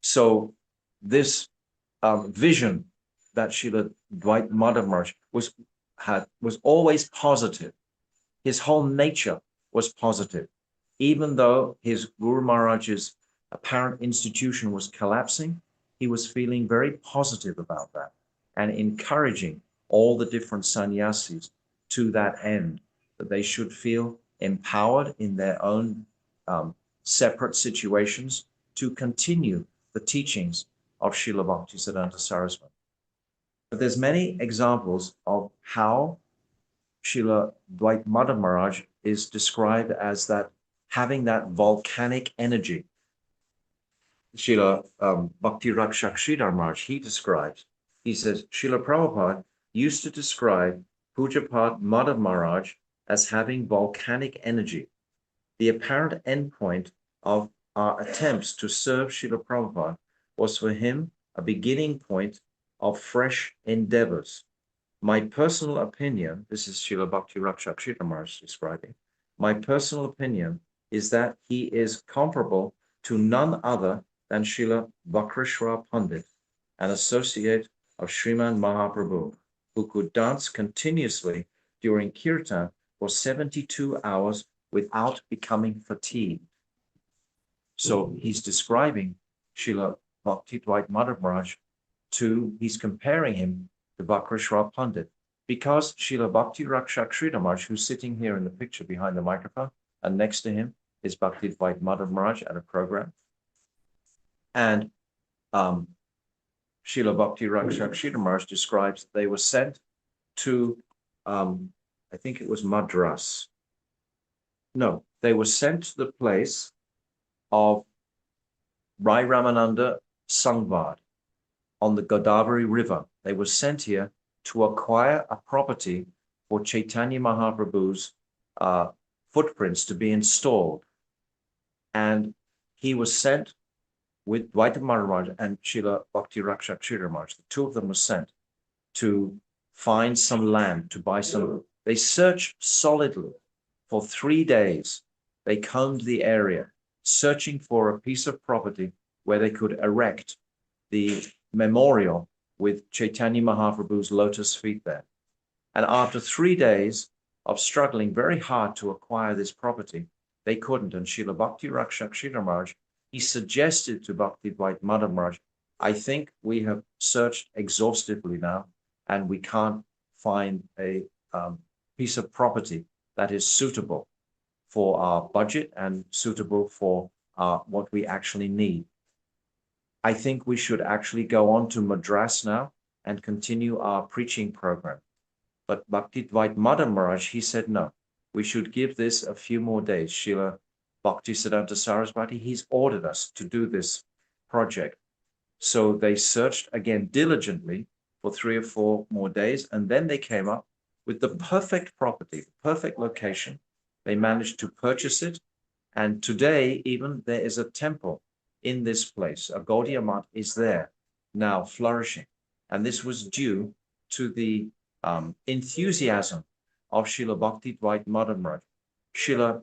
So this vision that Srila Dvaita Madhav Maharaj was always positive. His whole nature was positive. Even though his Guru Maharaj's apparent institution was collapsing, he was feeling very positive about that and encouraging all the different sannyasis to that end, that they should feel empowered in their own separate situations to continue the teachings of Srila Bhaktisiddhanta Saraswati. But there's many examples of how Srila Dvaita Madhav Maharaj is described as that having that volcanic energy. Srila Bhakti Rakshak Sridhar Maharaj, he describes, he says, Srila Prabhupada used to describe Pujapad Madhav Maharaj as having volcanic energy. The apparent endpoint of our attempts to serve Srila Prabhupada was for him a beginning point of fresh endeavors. My personal opinion, this is Srila Bhakti Rakshak Sridhar Maharaj describing, my personal opinion is that he is comparable to none other than Srila Vakreshwara Pandit, an associate of Sriman Mahaprabhu, who could dance continuously during kirtan for 72 hours without becoming fatigued. So he's describing Srila Bhakti Dvaita Madhav Maharaj he's comparing him to Vakreshwara Pandit, because Srila Bhakti Rakshak Sridhar Maharaj, who's sitting here in the picture behind the microphone, and next to him is Bhakti Dvaita Madhav Maharaj at a program. And Srila Bhakti Rakshak Sridhar Maharaj describes they were sent to, I think it was Madras. No, they were sent to the place of Rai Ramananda Sangvad on the Godavari River. They were sent here to acquire a property for Chaitanya Mahaprabhu's footprints to be installed. And he was sent with Dvaita Maharaj and Srila Bhakti Rakshak Sridhar Maharaj. The two of them were sent to find some land, to buy some. They searched solidly for 3 days. They combed the area, searching for a piece of property where they could erect the memorial with Chaitanya Mahaprabhu's lotus feet there. And after 3 days of struggling very hard to acquire this property, they couldn't. And Srila Bhakti Rakshak Sridhar Maharaj, he suggested to Bhakti Dvaita Madhav Maharaj, I think we have searched exhaustively now, and we can't find a piece of property that is suitable for our budget and suitable for what we actually need. I think we should actually go on to Madras now and continue our preaching program. But Bhakti Dvaita Madhav Maharaj, he said, no, we should give this a few more days. Srila Bhaktisiddhanta Saraswati, he's ordered us to do this project. So they searched again diligently for 3 or 4 more days. And then they came up with the perfect property, perfect location. They managed to purchase it. And today, even there is a temple in this place. A Gaudiya Math is there now flourishing. And this was due to the enthusiasm of Srila Bhakti-Dvaita Maharaj. Srila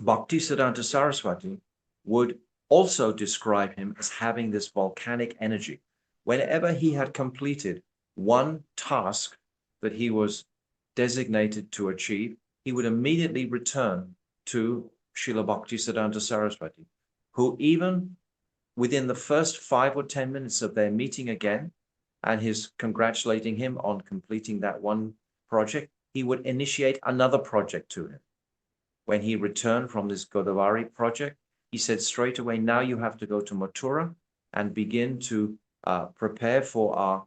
Bhaktisiddhanta Saraswati would also describe him as having this volcanic energy. Whenever he had completed one task that he was designated to achieve, he would immediately return to Srila Bhaktisiddhanta Saraswati, who even within the first 5 or 10 minutes of their meeting again, and his congratulating him on completing that one project, he would initiate another project to him. When he returned from this Godavari project, he said straight away, now you have to go to Mathura and begin to prepare for our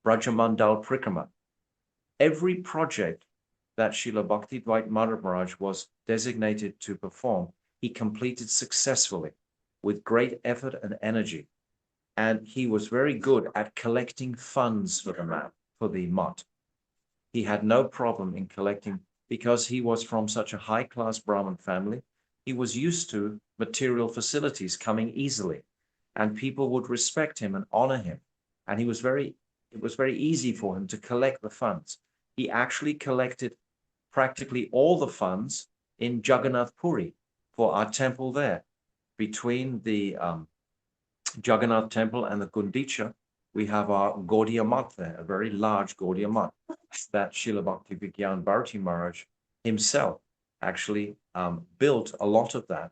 Brajamandal Prikrama. Every project that Srila Bhakti-Dvaita Maharaj was designated to perform, he completed successfully with great effort and energy. And he was very good at collecting funds for the Math. He had no problem in collecting because he was from such a high-class Brahmin family. He was used to material facilities coming easily, and people would respect him and honor him. And it was very easy for him to collect the funds. He actually collected practically all the funds in Jagannath Puri for our temple there. Between the Jagannath temple and the Gundicha, we have our Gaudiya Math there, a very large Gaudiya Math that Srila Bhakti Vigyan Bharati Maharaj himself actually built a lot of that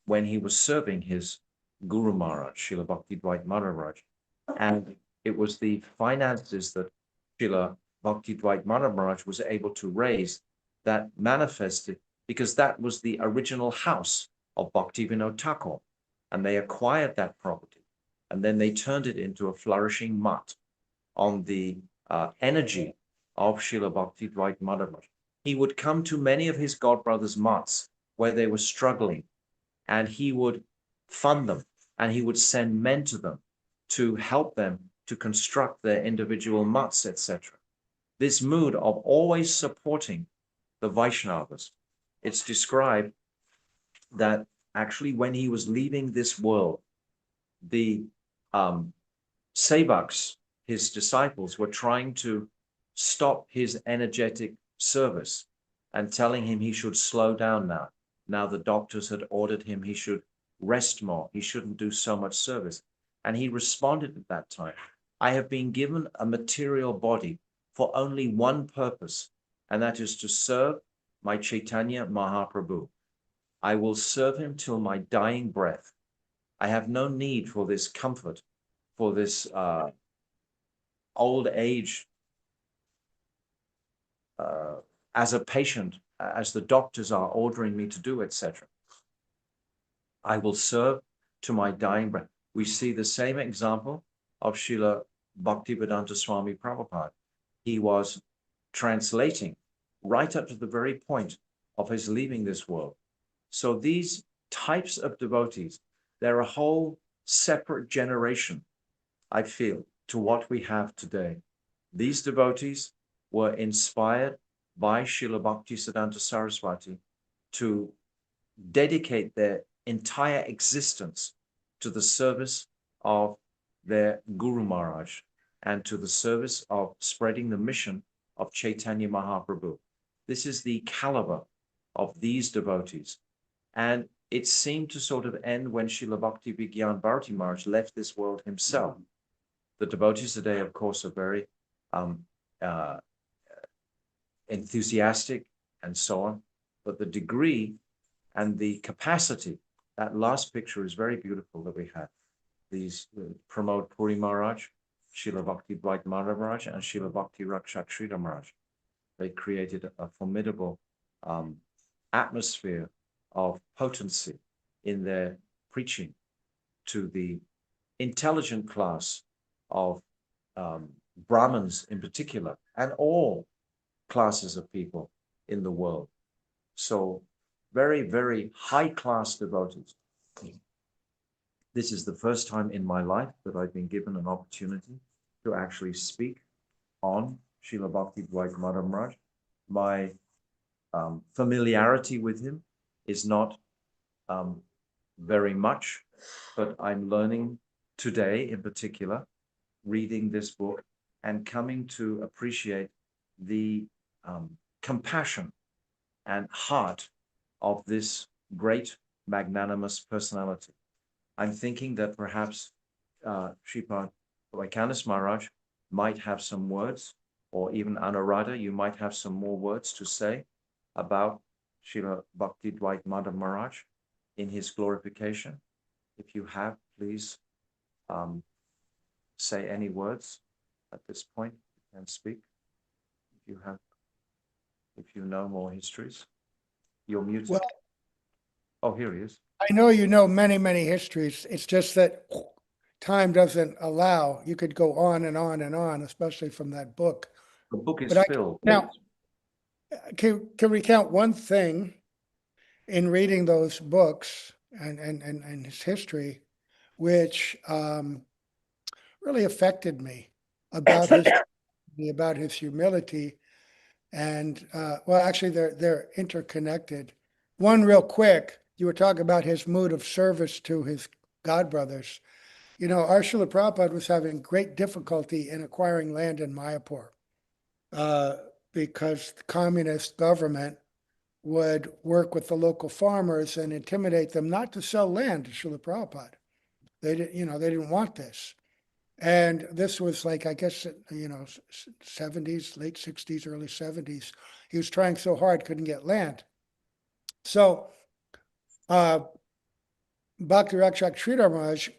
when he was serving his Guru Maharaj, Srila Bhakti-Dvaita Maharaj. And it was the finances that Srila Bhakti-Dvaita Maharaj was able to raise that manifested, because that was the original house of Bhaktivinoda Thakur, and they acquired that property, and then they turned it into a flourishing math on the energy of Srila Bhakti-Dvaita Maharaj. He would come to many of his godbrothers' maths where they were struggling, and he would fund them, and he would send men to them to help them to construct their individual maths, etc. This mood of always supporting the Vaishnavas, it's described that actually when he was leaving this world, the Sevaks, his disciples, were trying to stop his energetic service and telling him he should slow down now. Now the doctors had ordered him he should rest more, he shouldn't do so much service. And he responded at that time, I have been given a material body for only one purpose, and that is to serve my Chaitanya Mahaprabhu. I will serve him till my dying breath. I have no need for this comfort, for this old age as a patient, as the doctors are ordering me to do, etc. I will serve to my dying breath. We see the same example of Srila Bhaktivedanta Swami Prabhupada. He was translating right up to the very point of his leaving this world. So these types of devotees, they're a whole separate generation, I feel, to what we have today. These devotees were inspired by Srila Bhaktisiddhanta Saraswati to dedicate their entire existence to the service of their Guru Maharaj and to the service of spreading the mission of Chaitanya Mahaprabhu. This is the caliber of these devotees. And it seemed to sort of end when Srila Bhakti Vigyan Bharati Maharaj left this world himself. The devotees today, of course, are very enthusiastic and so on, but the degree and the capacity, that last picture is very beautiful that we have. These Pramod Puri Maharaj, Srila Bhakti-Dvaita Maharaj, and Srila Bhakti Raksha Maharaj. They created a formidable atmosphere of potency in their preaching to the intelligent class of Brahmins in particular, and all classes of people in the world. So very, very high-class devotees. This is the first time in my life that I've been given an opportunity to actually speak on Srila Bhakti Dvaita Maharaj. My familiarity with him is not very much, but I'm learning today in particular, reading this book and coming to appreciate the compassion and heart of this great magnanimous personality. I'm thinking that perhaps Sripad Vaikanis Maharaj might have some words, or even Anuradha, you might have some more words to say about Srila Bhakti Dvaita Madhav Maharaj in his glorification. If you have, please say any words at this point. You can speak. If you have, if you know more histories, you're muted. Well, oh, here he is. I know you know many, many histories. It's just that time doesn't allow. You could go on and on and on, especially from that book. The book is But filled. Now, can recount one thing in reading those books and his history, which really affected me about his humility. And well, actually, they're interconnected. One real quick, you were talking about his mood of service to his godbrothers. You know, our Srila Prabhupada was having great difficulty in acquiring land in Mayapur because the communist government would work with the local farmers and intimidate them not to sell land to Srila Prabhupada. They didn't want this. And this was like, I guess, 70s, late 60s, early 70s. He was trying so hard, couldn't get land. So Bhakti Rakshak Sridhar Maharaj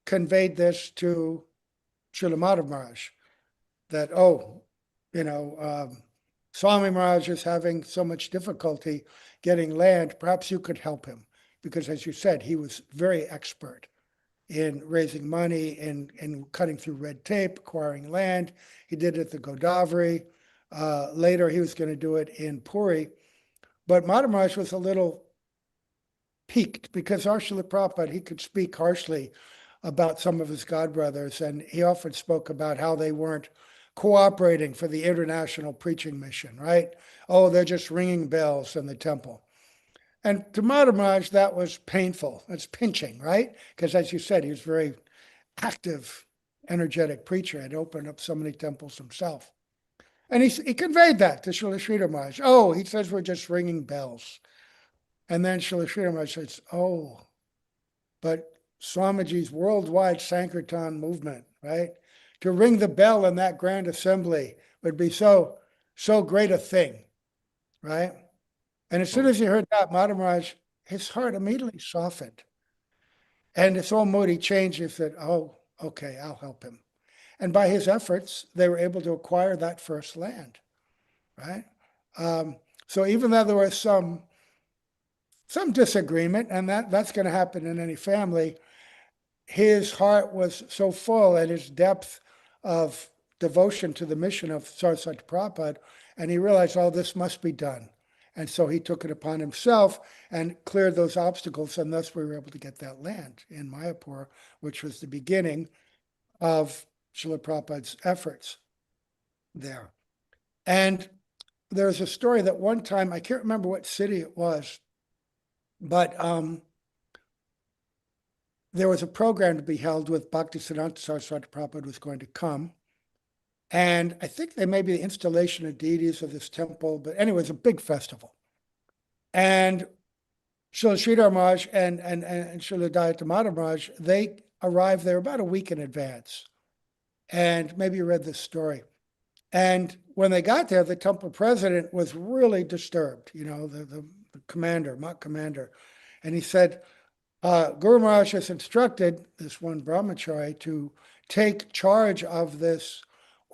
conveyed this to Srila Madhav Maharaj, that, Swami Maharaj is having so much difficulty getting land. Perhaps you could help him. Because as you said, he was very expert in raising money and cutting through red tape, acquiring land. He did it at the Godavari. Later, he was going to do it in Puri. But Madhav Maharaj was a little piqued because our Srila Prabhupada, he could speak harshly about some of his godbrothers, and he often spoke about how they weren't cooperating for the international preaching mission, right? Oh, they're just ringing bells in the temple. And to Madhav Maharaj, that was painful. It's pinching, right? Because as you said, he was a very active, energetic preacher, had opened up so many temples himself. And he conveyed that to Srila Sridhar Maharaj. Oh, he says we're just ringing bells. And then Srila Sridhar Maharaj says, oh, but Swamiji's worldwide Sankirtan movement, right? To ring the bell in that grand assembly would be so great a thing, right? And as soon as he heard that, Madhav Maharaj, his heart immediately softened. And his whole mood, he changed. He said, oh, okay, I'll help him. And by his efforts, they were able to acquire that first land, right? So even though there was some disagreement, and that's going to happen in any family, his heart was so full and his depth of devotion to the mission of Saraswati Prabhupada, and he realized, oh, this must be done. And so he took it upon himself and cleared those obstacles, and thus we were able to get that land in Mayapur, which was the beginning of Srila Prabhupada's efforts there. And there's a story that one time, I can't remember what city it was, but there was a program to be held with Bhaktisiddhanta Saraswati Prabhupada was going to come. And I think they may be the installation of deities of this temple, but anyway, it was a big festival. And Srila Sridhar Maharaj and Srila Dayata Madhav Maharaj, they arrived there about a week in advance. And maybe you read this story. And when they got there, the temple president was really disturbed, the commander, Mat commander. And he said, Guru Maharaj has instructed this one brahmachari to take charge of this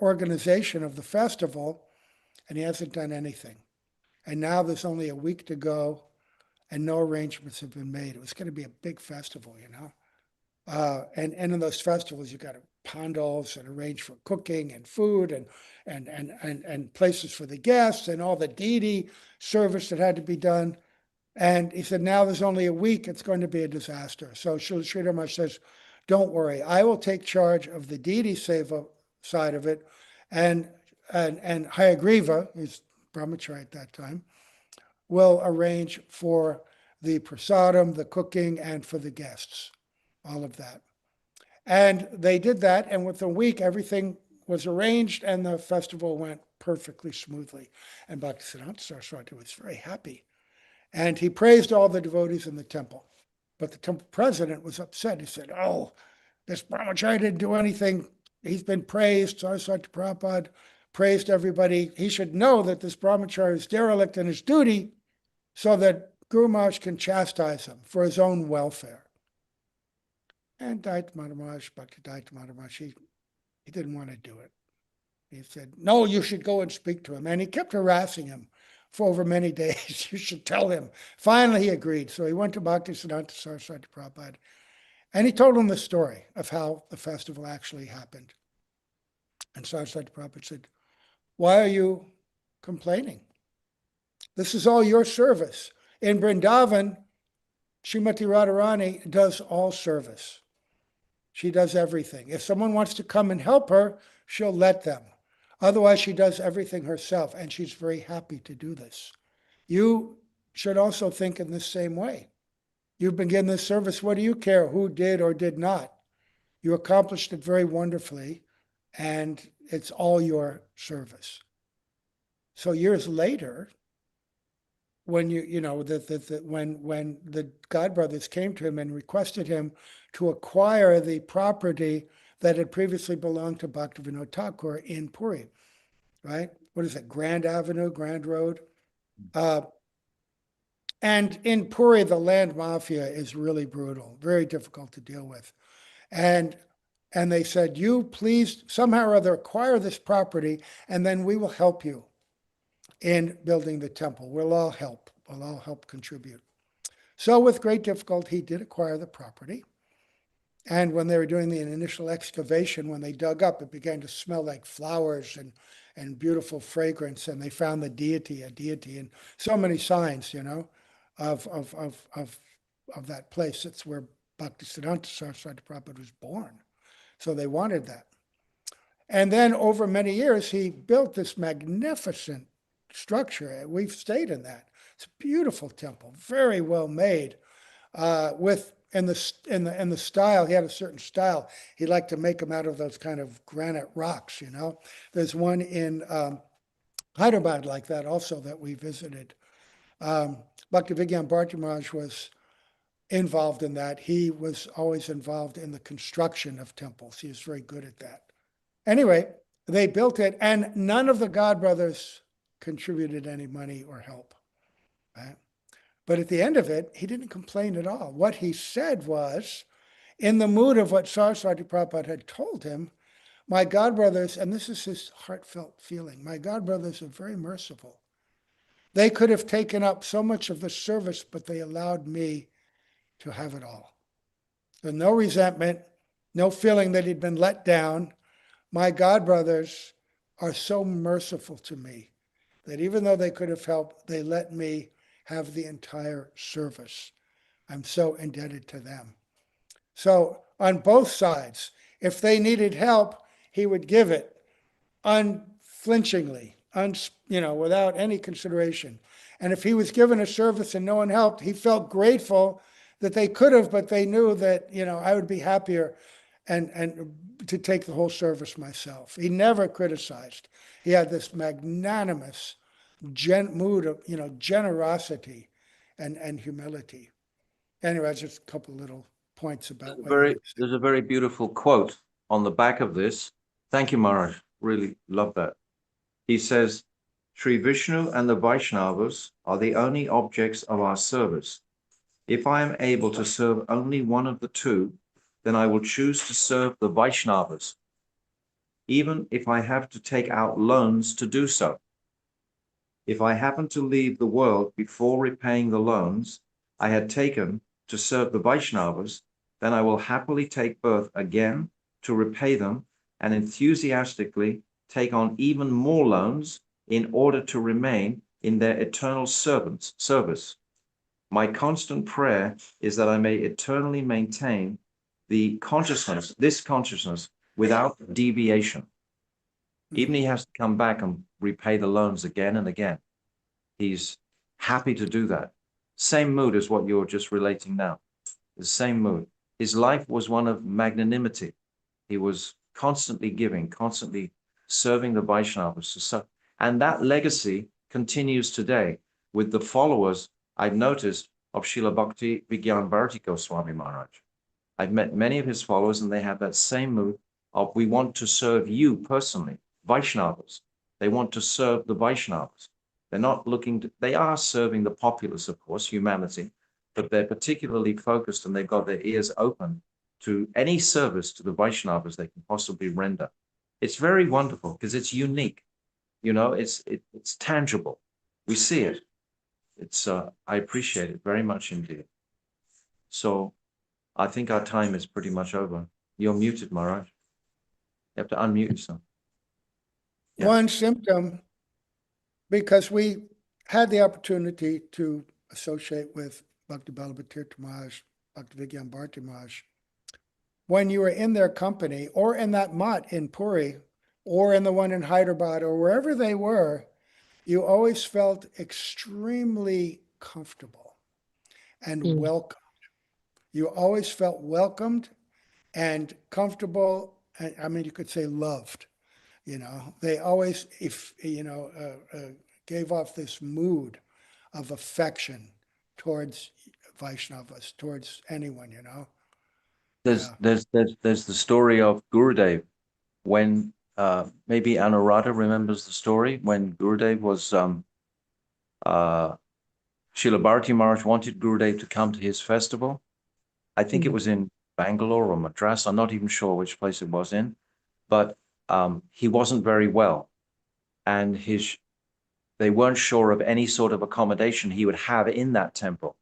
organization of the festival, and he hasn't done anything. And now there's only a week to go, and no arrangements have been made. It was going to be a big festival, and in those festivals, you got pandals and arrange for cooking and food and places for the guests and all the deity service that had to be done. And he said, now there's only a week, it's going to be a disaster. So Srila Sridhar Maharaj says, don't worry, I will take charge of the deity seva side of it. And Hayagriva, who's brahmachari at that time, will arrange for the prasadam, the cooking, and for the guests, all of that. And they did that, and within a week, everything was arranged, and the festival went perfectly smoothly. And Bhaktisiddhanta Saraswati was very happy. And he praised all the devotees in the temple. But the temple president was upset. He said, oh, this brahmachari didn't do anything. He's been praised. Saraswati Prabhupada praised everybody. He should know that this brahmachari is derelict in his duty so that Guru Maharaj can chastise him for his own welfare. And Daita Maharaj, Bhakti Daita Maharaj, he didn't want to do it. He said, no, you should go and speak to him. And he kept harassing him for over many days. You should tell him. Finally, he agreed. So he went to Bhaktisiddhanta Saraswati Prabhupada, and he told him the story of how the festival actually happened. And Saraswati Prabhupada said, why are you complaining? This is all your service. In Vrindavan, Srimati Radharani does all service. She does everything. If someone wants to come and help her, she'll let them. Otherwise, she does everything herself, and she's very happy to do this. You should also think in the same way. You begin this service, what do you care who did or did not? You accomplished it very wonderfully, and it's all your service. So years later, when when the godbrothers came to him and requested him to acquire the property that had previously belonged to Bhaktivinoda Thakur in Puri, right? What is it, Grand Avenue, Grand Road? And in Puri, the land mafia is really brutal, very difficult to deal with. And they said, you please somehow or other acquire this property, and then we will help you in building the temple. We'll all help contribute. So with great difficulty, he did acquire the property. And when they were doing the initial excavation, when they dug up, it began to smell like flowers and beautiful fragrance. And they found a deity, and so many signs, of that place. It's where Bhaktisiddhanta Saraswati Prabhupada was born. So they wanted that. And then over many years, he built this magnificent structure. We've stayed in that. It's a beautiful temple, very well made, in the style. He had a certain style. He liked to make them out of those kind of granite rocks. There's one in Hyderabad like that also that we visited. Bhaktivinoda Bharati Maharaj was involved in that. He was always involved in the construction of temples. He was very good at that. Anyway, they built it, and none of the godbrothers contributed any money or help. Right? But at the end of it, he didn't complain at all. What he said was, in the mood of what Saraswati Prabhupada had told him, my godbrothers, and this is his heartfelt feeling, my godbrothers are very merciful. They could have taken up so much of the service, but they allowed me to have it all. So no resentment, no feeling that he'd been let down. My godbrothers are so merciful to me that even though they could have helped, they let me have the entire service. I'm so indebted to them. So on both sides, if they needed help, he would give it unflinchingly, without any consideration. And if he was given a service and no one helped, he felt grateful that they could have, but they knew that, I would be happier and to take the whole service myself. He never criticized. He had this magnanimous mood of, generosity and humility. Anyway, just a couple little points about there's a very beautiful quote on the back of this. Thank you, Maharaj. Really love that. He says, Sri Vishnu and the Vaishnavas are the only objects of our service. If I am able to serve only one of the two, then I will choose to serve the Vaishnavas, even if I have to take out loans to do so. If I happen to leave the world before repaying the loans I had taken to serve the Vaishnavas, then I will happily take birth again to repay them and enthusiastically take on even more loans in order to remain in their eternal service. My constant prayer is that I may eternally maintain this consciousness without deviation. Even he has to come back and repay the loans again and again. He's happy to do that. Same mood as what you're just relating now. The same mood. His life was one of magnanimity. He was constantly giving, constantly serving the Vaishnavas. And that legacy continues today with the followers, I've noticed, of Srila Bhakti Vigyan Bharati Goswami Maharaj. I've met many of his followers, and they have that same mood of, we want to serve you personally, Vaishnavas. They want to serve the Vaishnavas. They're not looking to, they are serving the populace, of course, humanity, but they're particularly focused, and they've got their ears open to any service to the Vaishnavas they can possibly render. It's very wonderful because it's unique. You know, it's tangible. We see it. It's I appreciate it very much indeed. So I think our time is pretty much over. You're muted, Maharaj. You have to unmute yourself. Yeah. One symptom, because we had the opportunity to associate with Bhakti Balabhatir Maharaj, Bhakti Vigyan Bharati Maharaj. When you were in their company, or in that mutt in Puri, or in the one in Hyderabad, or wherever they were, you always felt extremely comfortable and welcomed. You always felt welcomed and comfortable. I mean, you could say loved. You know, they always, gave off this mood of affection towards Vaishnavas, towards anyone, you know. There's the story of Gurudev when maybe Anuradha remembers the story when Gurudev was Srila Bharati Maharaj wanted Gurudev to come to his festival. I think it was in Bangalore or Madras. I'm not even sure which place it was in, but he wasn't very well, and they weren't sure of any sort of accommodation he would have in that temple.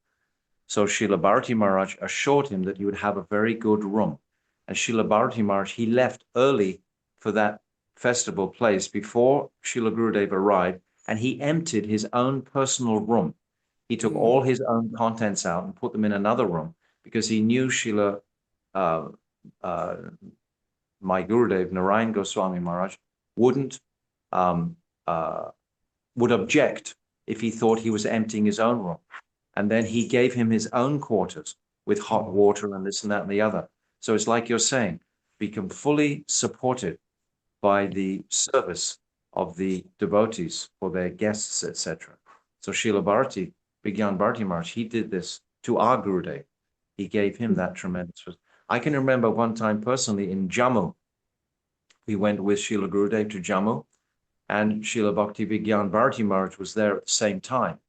So Srila Bharati Maharaj assured him that he would have a very good room. And Srila Bharati Maharaj, he left early for that festival place before Srila Gurudev arrived, and he emptied his own personal room. He took all his own contents out and put them in another room because he knew Srila, my Gurudev, Narayan Goswami Maharaj, would object if he thought he was emptying his own room. And then he gave him his own quarters with hot water and this and that and the other. So it's like you're saying, become fully supported by the service of the devotees for their guests, etc. So Srila Bharati, Vigyan Bharati Maharaj, he did this to our Gurudev. He gave him that tremendous. I can remember one time personally in Jammu, we went with Srila Gurudev to Jammu, and Srila Bhakti Vigyan Bharati Maharaj was there at the same time.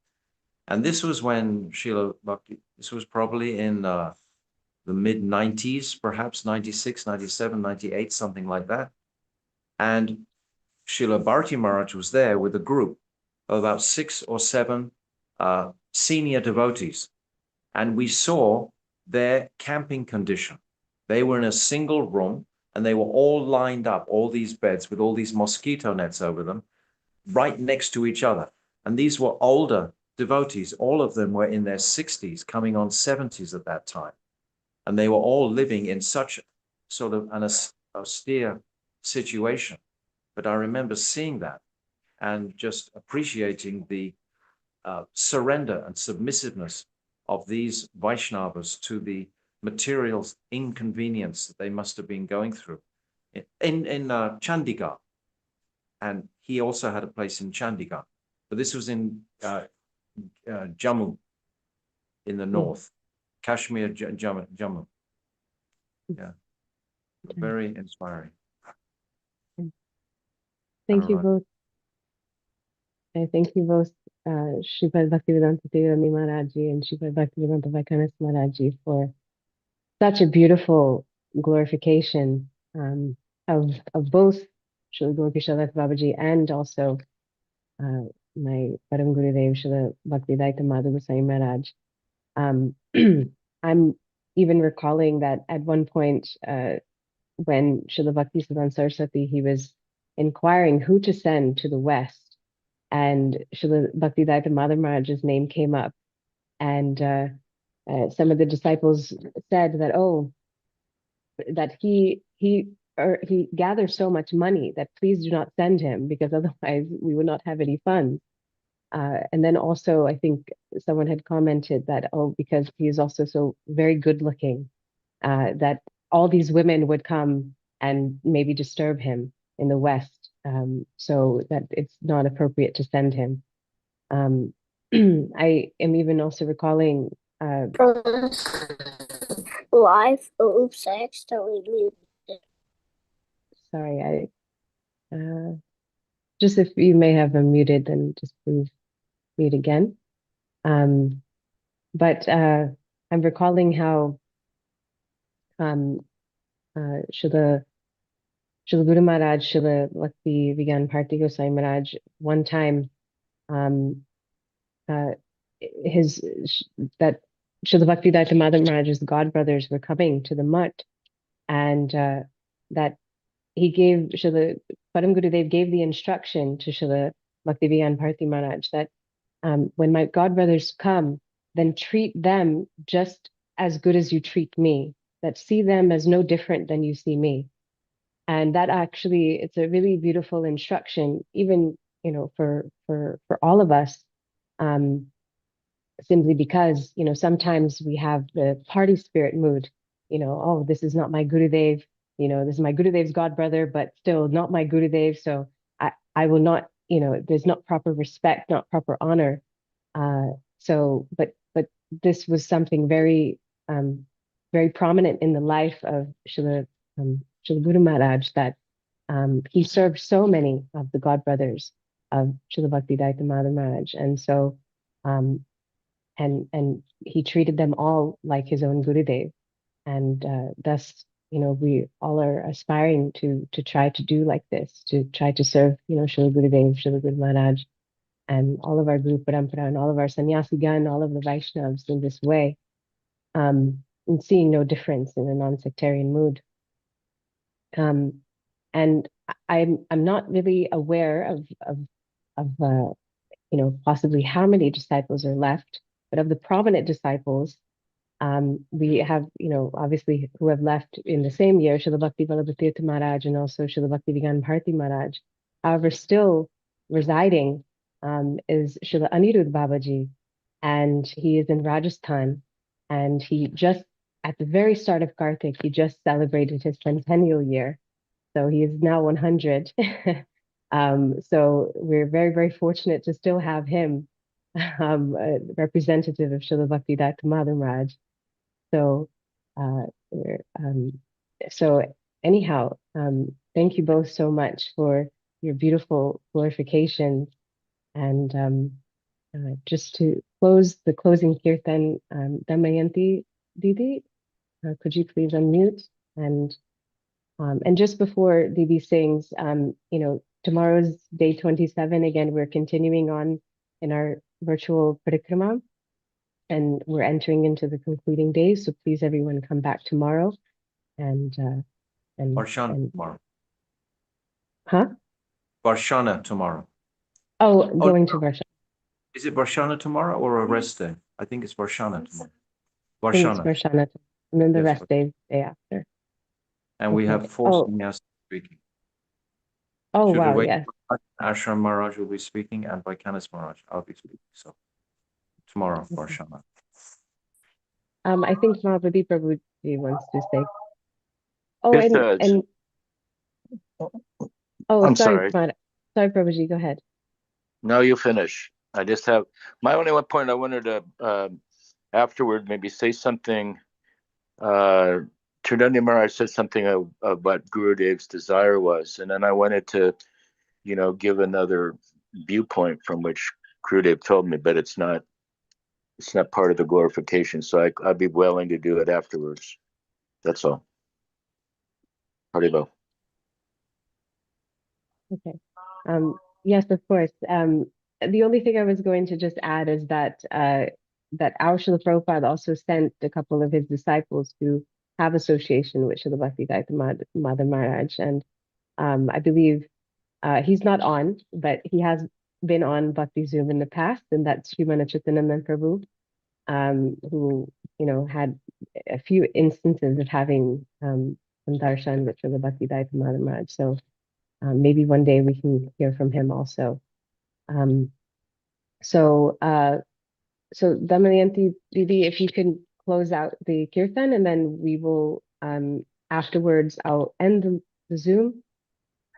And this was when Srila Bhakti, this was probably in the mid-90s, perhaps 96, 97, 98, something like that. And Srila Bharati Maharaj was there with a group of about 6 or 7 senior devotees. And we saw their camping condition. They were in a single room, and they were all lined up, all these beds with all these mosquito nets over them, right next to each other. And these were older devotees. All of them were in their 60s, coming on 70s at that time. And they were all living in such sort of an austere situation. But I remember seeing that and just appreciating the surrender and submissiveness of these Vaishnavas to the material inconvenience that they must have been going through in Chandigarh. And he also had a place in Chandigarh. But this was in Jammu in the north, Kashmir, Jammu. Yeah, very inspiring. Thank you both. I thank you both, Sripad Bhaktivedanta Devani Maharaji and Sripad Bhaktivedanta Vaikanas Maharaji, for such a beautiful glorification of both Srila Gaura-kisora Babaji and also my Param Gurudev Srila Bhaktivedanta Madhu Goswami Maharaj. I'm even recalling that at one point when Srila Bhaktisiddhanta Saraswati, he was inquiring who to send to the West, and Srila Bhaktivedanta Madhu Maharaj's name came up, and some of the disciples said that, that he or he gathers so much money that please do not send him, because otherwise we will not have any funds. And then also, I think someone had commented that, oh, because he is also so very good looking, that all these women would come and maybe disturb him in the West, so that it's not appropriate to send him. I am even also recalling. Live. Oops, I accidentally muted it. Sorry, just if you may have unmuted, then just please mute again. But I'm recalling how Srila Guru Maharaj, Srila Bhakti Vigyan Bharti Goswami Maharaj, one time that Srila Bhaktivedanta Madhav Maharaj's godbrothers were coming to the mutt, and that he gave Srila Param Gurudev gave the instruction to Srila Bhaktivedanta Bharti Maharaj that when my godbrothers come, then treat them just as good as you treat me. That see them as no different than you see me. And that actually, it's a really beautiful instruction, even for all of us. Simply because sometimes we have the party spirit mood. Oh, this is not my Gurudev. This is my Gurudev's godbrother, but still not my Gurudev. So I will not. There's not proper respect, not proper honor. But this was something very very prominent in the life of Srila Guru Maharaj, that he served so many of the godbrothers of Srila Bhaktivedanta Madhav Maharaj, and so and he treated them all like his own Gurudev, and thus we all are aspiring to try to do like this, to try to serve Srila Gurudev, Srila Guru Maharaj, and all of our Guru Parampara and all of our Sannyasigan, all of the Vaishnavas in this way, and seeing no difference in a non-sectarian mood. And I'm not really aware of possibly how many disciples are left, but of the prominent disciples, we have obviously who have left in the same year, Srila Bhakti Vallabha Maharaj and also Srila Bhakti Vigyan Bharti Maharaj. However, still residing is Srila Anirudh Babaji, and he is in Rajasthan, and he just at the very start of Kartik, he just celebrated his centennial year. So he is now 100. So we're very, very fortunate to still have him, a representative of Srila Bhaktivedanta Madhav Maharaj. So, so anyhow, thank you both so much for your beautiful glorifications. And just to close the closing kirtan, Damayanti Didi, could you please unmute? And just before Didi sings, tomorrow's day 27. Again, we're continuing on in our virtual parikrama, and we're entering into the concluding days. So please, everyone, come back tomorrow. And Varshana tomorrow. Huh? Varshana tomorrow. Going to Varshana. Is it Varshana tomorrow or a rest day? I think it's Varshana tomorrow. I think it's Varshana, and then the rest day after. And we have 4 sannyasis speaking. Oh, wow, yes. Ashram Maharaj will be speaking, and Vaikanas Maharaj, I'll be speaking. So tomorrow, Varshana. I think Mahavadi Prabhuji wants to say. Oh, Yes, I'm sorry, Prabhuji, go ahead. No, you finish. I just have my only one point. I wanted to afterward maybe say something. Chaitanya Maharaj said something of what Gurudev's desire was, and then I wanted to, give another viewpoint from which Gurudev told me, but it's not part of the glorification. So I'd be willing to do it afterwards. That's all. Haribo. Okay. Yes, of course. The only thing I was going to just add is that that our Srila Prabhupada also sent a couple of his disciples to have association with Srila Bhaktivedanta Madhav Maharaj, and I believe he's not on, but he has been on Bhakti Zoom in the past, and that's Srimana Chittanandan Prabhu, who had a few instances of having from Darshan with Srila Bhaktivedanta Maharaj. So maybe one day we can hear from him also. So Damayanti Didi, if you can close out the kirtan, and then we will afterwards I'll end the Zoom,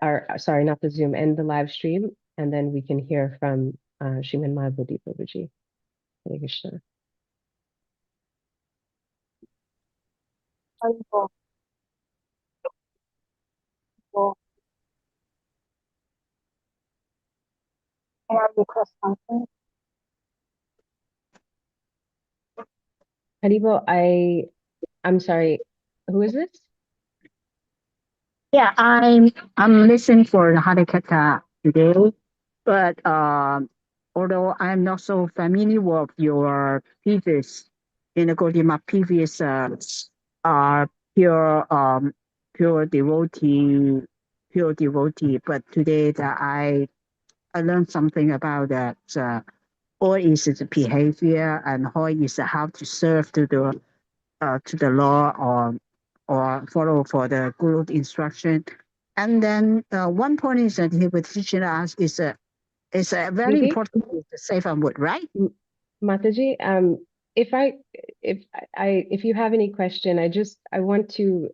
or sorry, not the Zoom, end the live stream, and then we can hear from Sriman Madhuri Prabhuji. Hare Krishna. Wonderful. Well, can I request something? Haribo, I'm sorry, who is this? Yeah, I'm listening for the Hari-katha today, but although I'm not so familiar with your previous, my previous pure pure devotee, but today that I learned something about that. All is the behavior and how to serve to the law or follow for the guru instruction. And then one point is that he was teaching us is a very Didi? important is the safe and wood, right? Mataji, if you have any question, I want to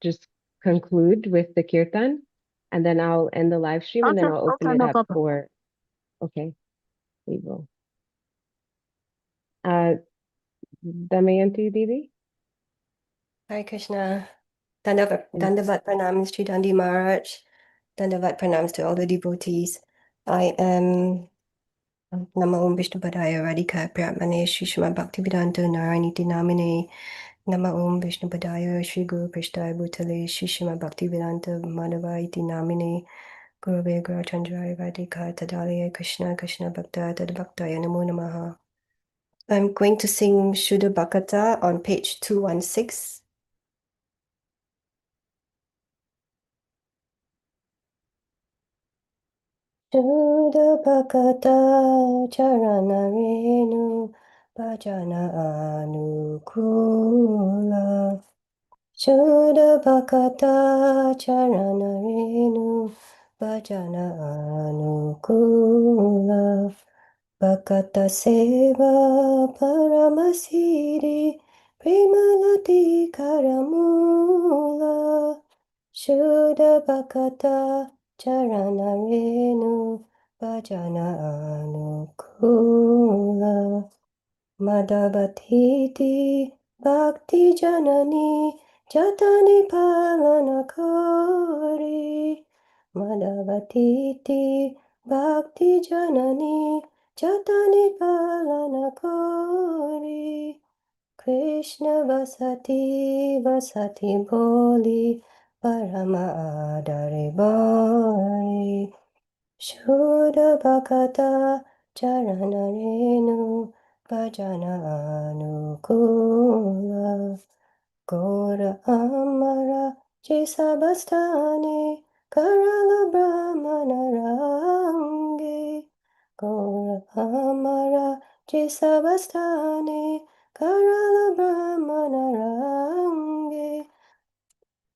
just conclude with the kirtan, and then I'll end the live stream, and then I'll open it No up problem. for. Okay, we will. Damayanti Didi? Hare Krishna. Dandavat pranams to Dandi Maharaj. Dandavat pranams to all the devotees. I am Nama Om Vishnu Padaya Radhika Priyatmane Shri Srimad Bhaktivedanta Narayaniti Namine Nama Om Vishnu Padaya Shri Guru Prasthaya Bhutale Shri Srimad Bhaktivedanta Madhava Iti Namine Gurave Gaurachandra Radhika Tadalaya Krishna Krishna Bhakta Tad Bhaktaya Namo Namaha. I'm going to sing Shuddha Bhakata on page 216. Shuddha Bhakata Charana Renu Bhajana Anukula Shuddha Bhakata Charana Renu Bhajana Anukula Bhakata Seva Paramasiri Premalati Karamula Shuddha Bhakata Charana Renu Bhajana Anukula Madhavatiti Bhakti Janani Jatani Palana Kori Madhavatiti Bhakti Janani Jatani Palana Kori Krishna Vasati Vasati Boli Parama Adare Bari Shuddha Bhakata Charana Renu Bhajana Anukula Gora Amara Jisabastane Karala Brahmana Range Gora Amara Jisabastane Karala Brahmana Range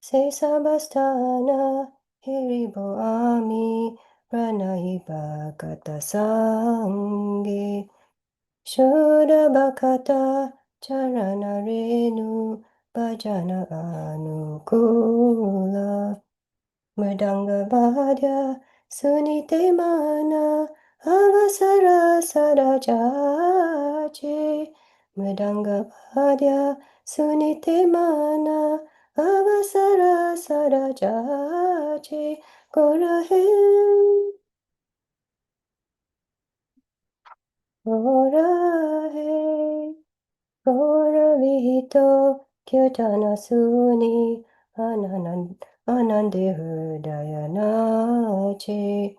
Se Sabastana Hiribo Ami Pranahi Bhagata Sange Shuddha Bhakata Charana Renu Bhajana Anukula Mridanga Bhadya Sunite Mana Avasara Sadajache Mridanga Bhadya Sunite Mana Avasara Sadajache Gorahim Gorahe Goravito Kirtana Suni Anande Hridayanache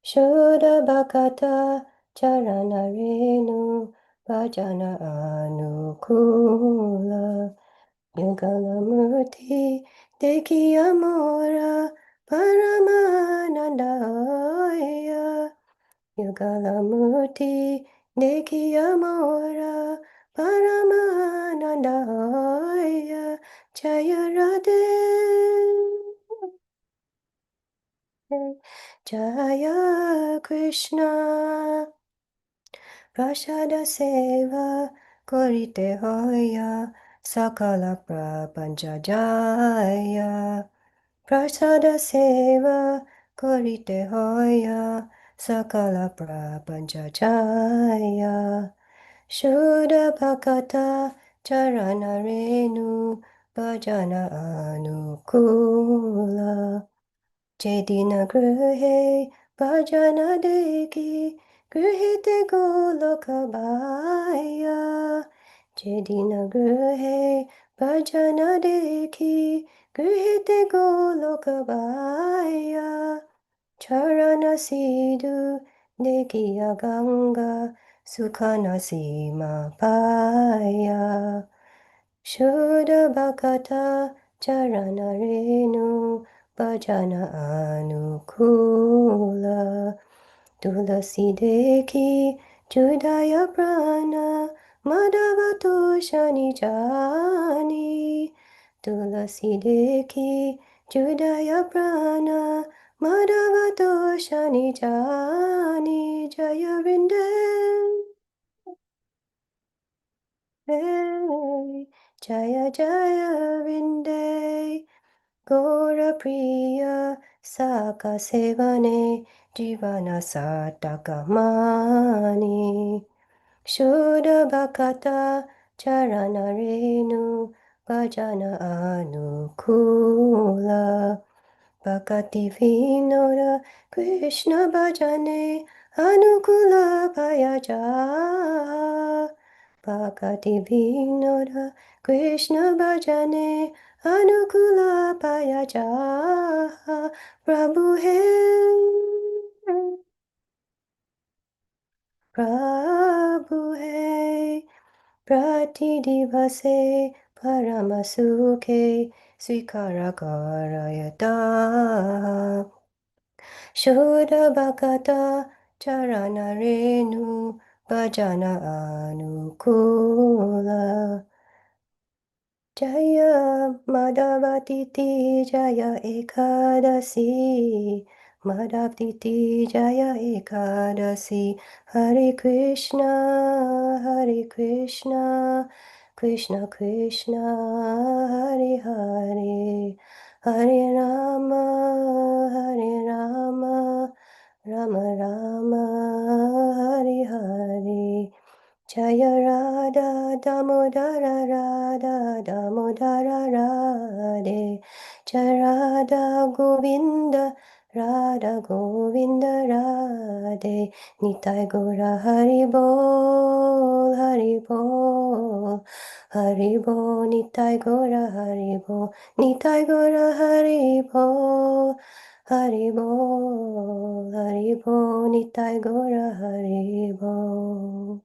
Shuddha Bhakata Charana Renu Bhajana Anukula Yugalamurti Deki Amora Paramanandaya Yugalamurti Deki Amora Paramanandaya Jaya Radhe, Jaya Krishna, Prasada Seva Korite Hoya, Sakala Prapancha Jaya, Prasada Seva Korite Hoya, Sakala Prapancha Jaya, Shuddha Bhakata Charana Renu Bhajana Anukula Jedina Gruhe Bhajana Deki Gruhite Golokabaya Jedina Gruhe Bhajana Deki Gruhite Golokabaya Charana Sidhu Nekiya Ganga Sukhana Sima Paya Shuddha Bhakata Charana Renu Bhajana Anukula Tulasi Deki Judaya Prana Madhavato Shani Jani Tulasi Deki Judaya Prana Madhavato Shani Jani Jaya Rinde Jaya Jaya Rinde Gora Priya Saka Sevane Jivana Satakamani Shuddha Bhakata Charana Renu Bhajana Anukula Bhakati Vinora Krishna Bhajane Anukula Payaja Bhakati Vinora Krishna Bhajane Anukula Payaja Prabhu Hai Prabhu Hai Prati Divase Paramasuke Svikara Karayata Shuddha Bhakata Charana Renu Bhajana Anukula Jaya Madhavatiti Jaya Ekadasi Madhavatiti Jaya Ekadasi Hare Krishna Hare Krishna Krishna Krishna Hare Hare Hare Rama Hare Rama Rama Rama Hare Hare Jaya Radha Damodara Radha Damodara Radhe Jaya Radha Govinda Radha Govinda Radhe Nitai Gora Haribol Haribol Haribol Nitai Gora Haribol Nitai Gora Haribol Haribol Haribol Nitai Gora Haribol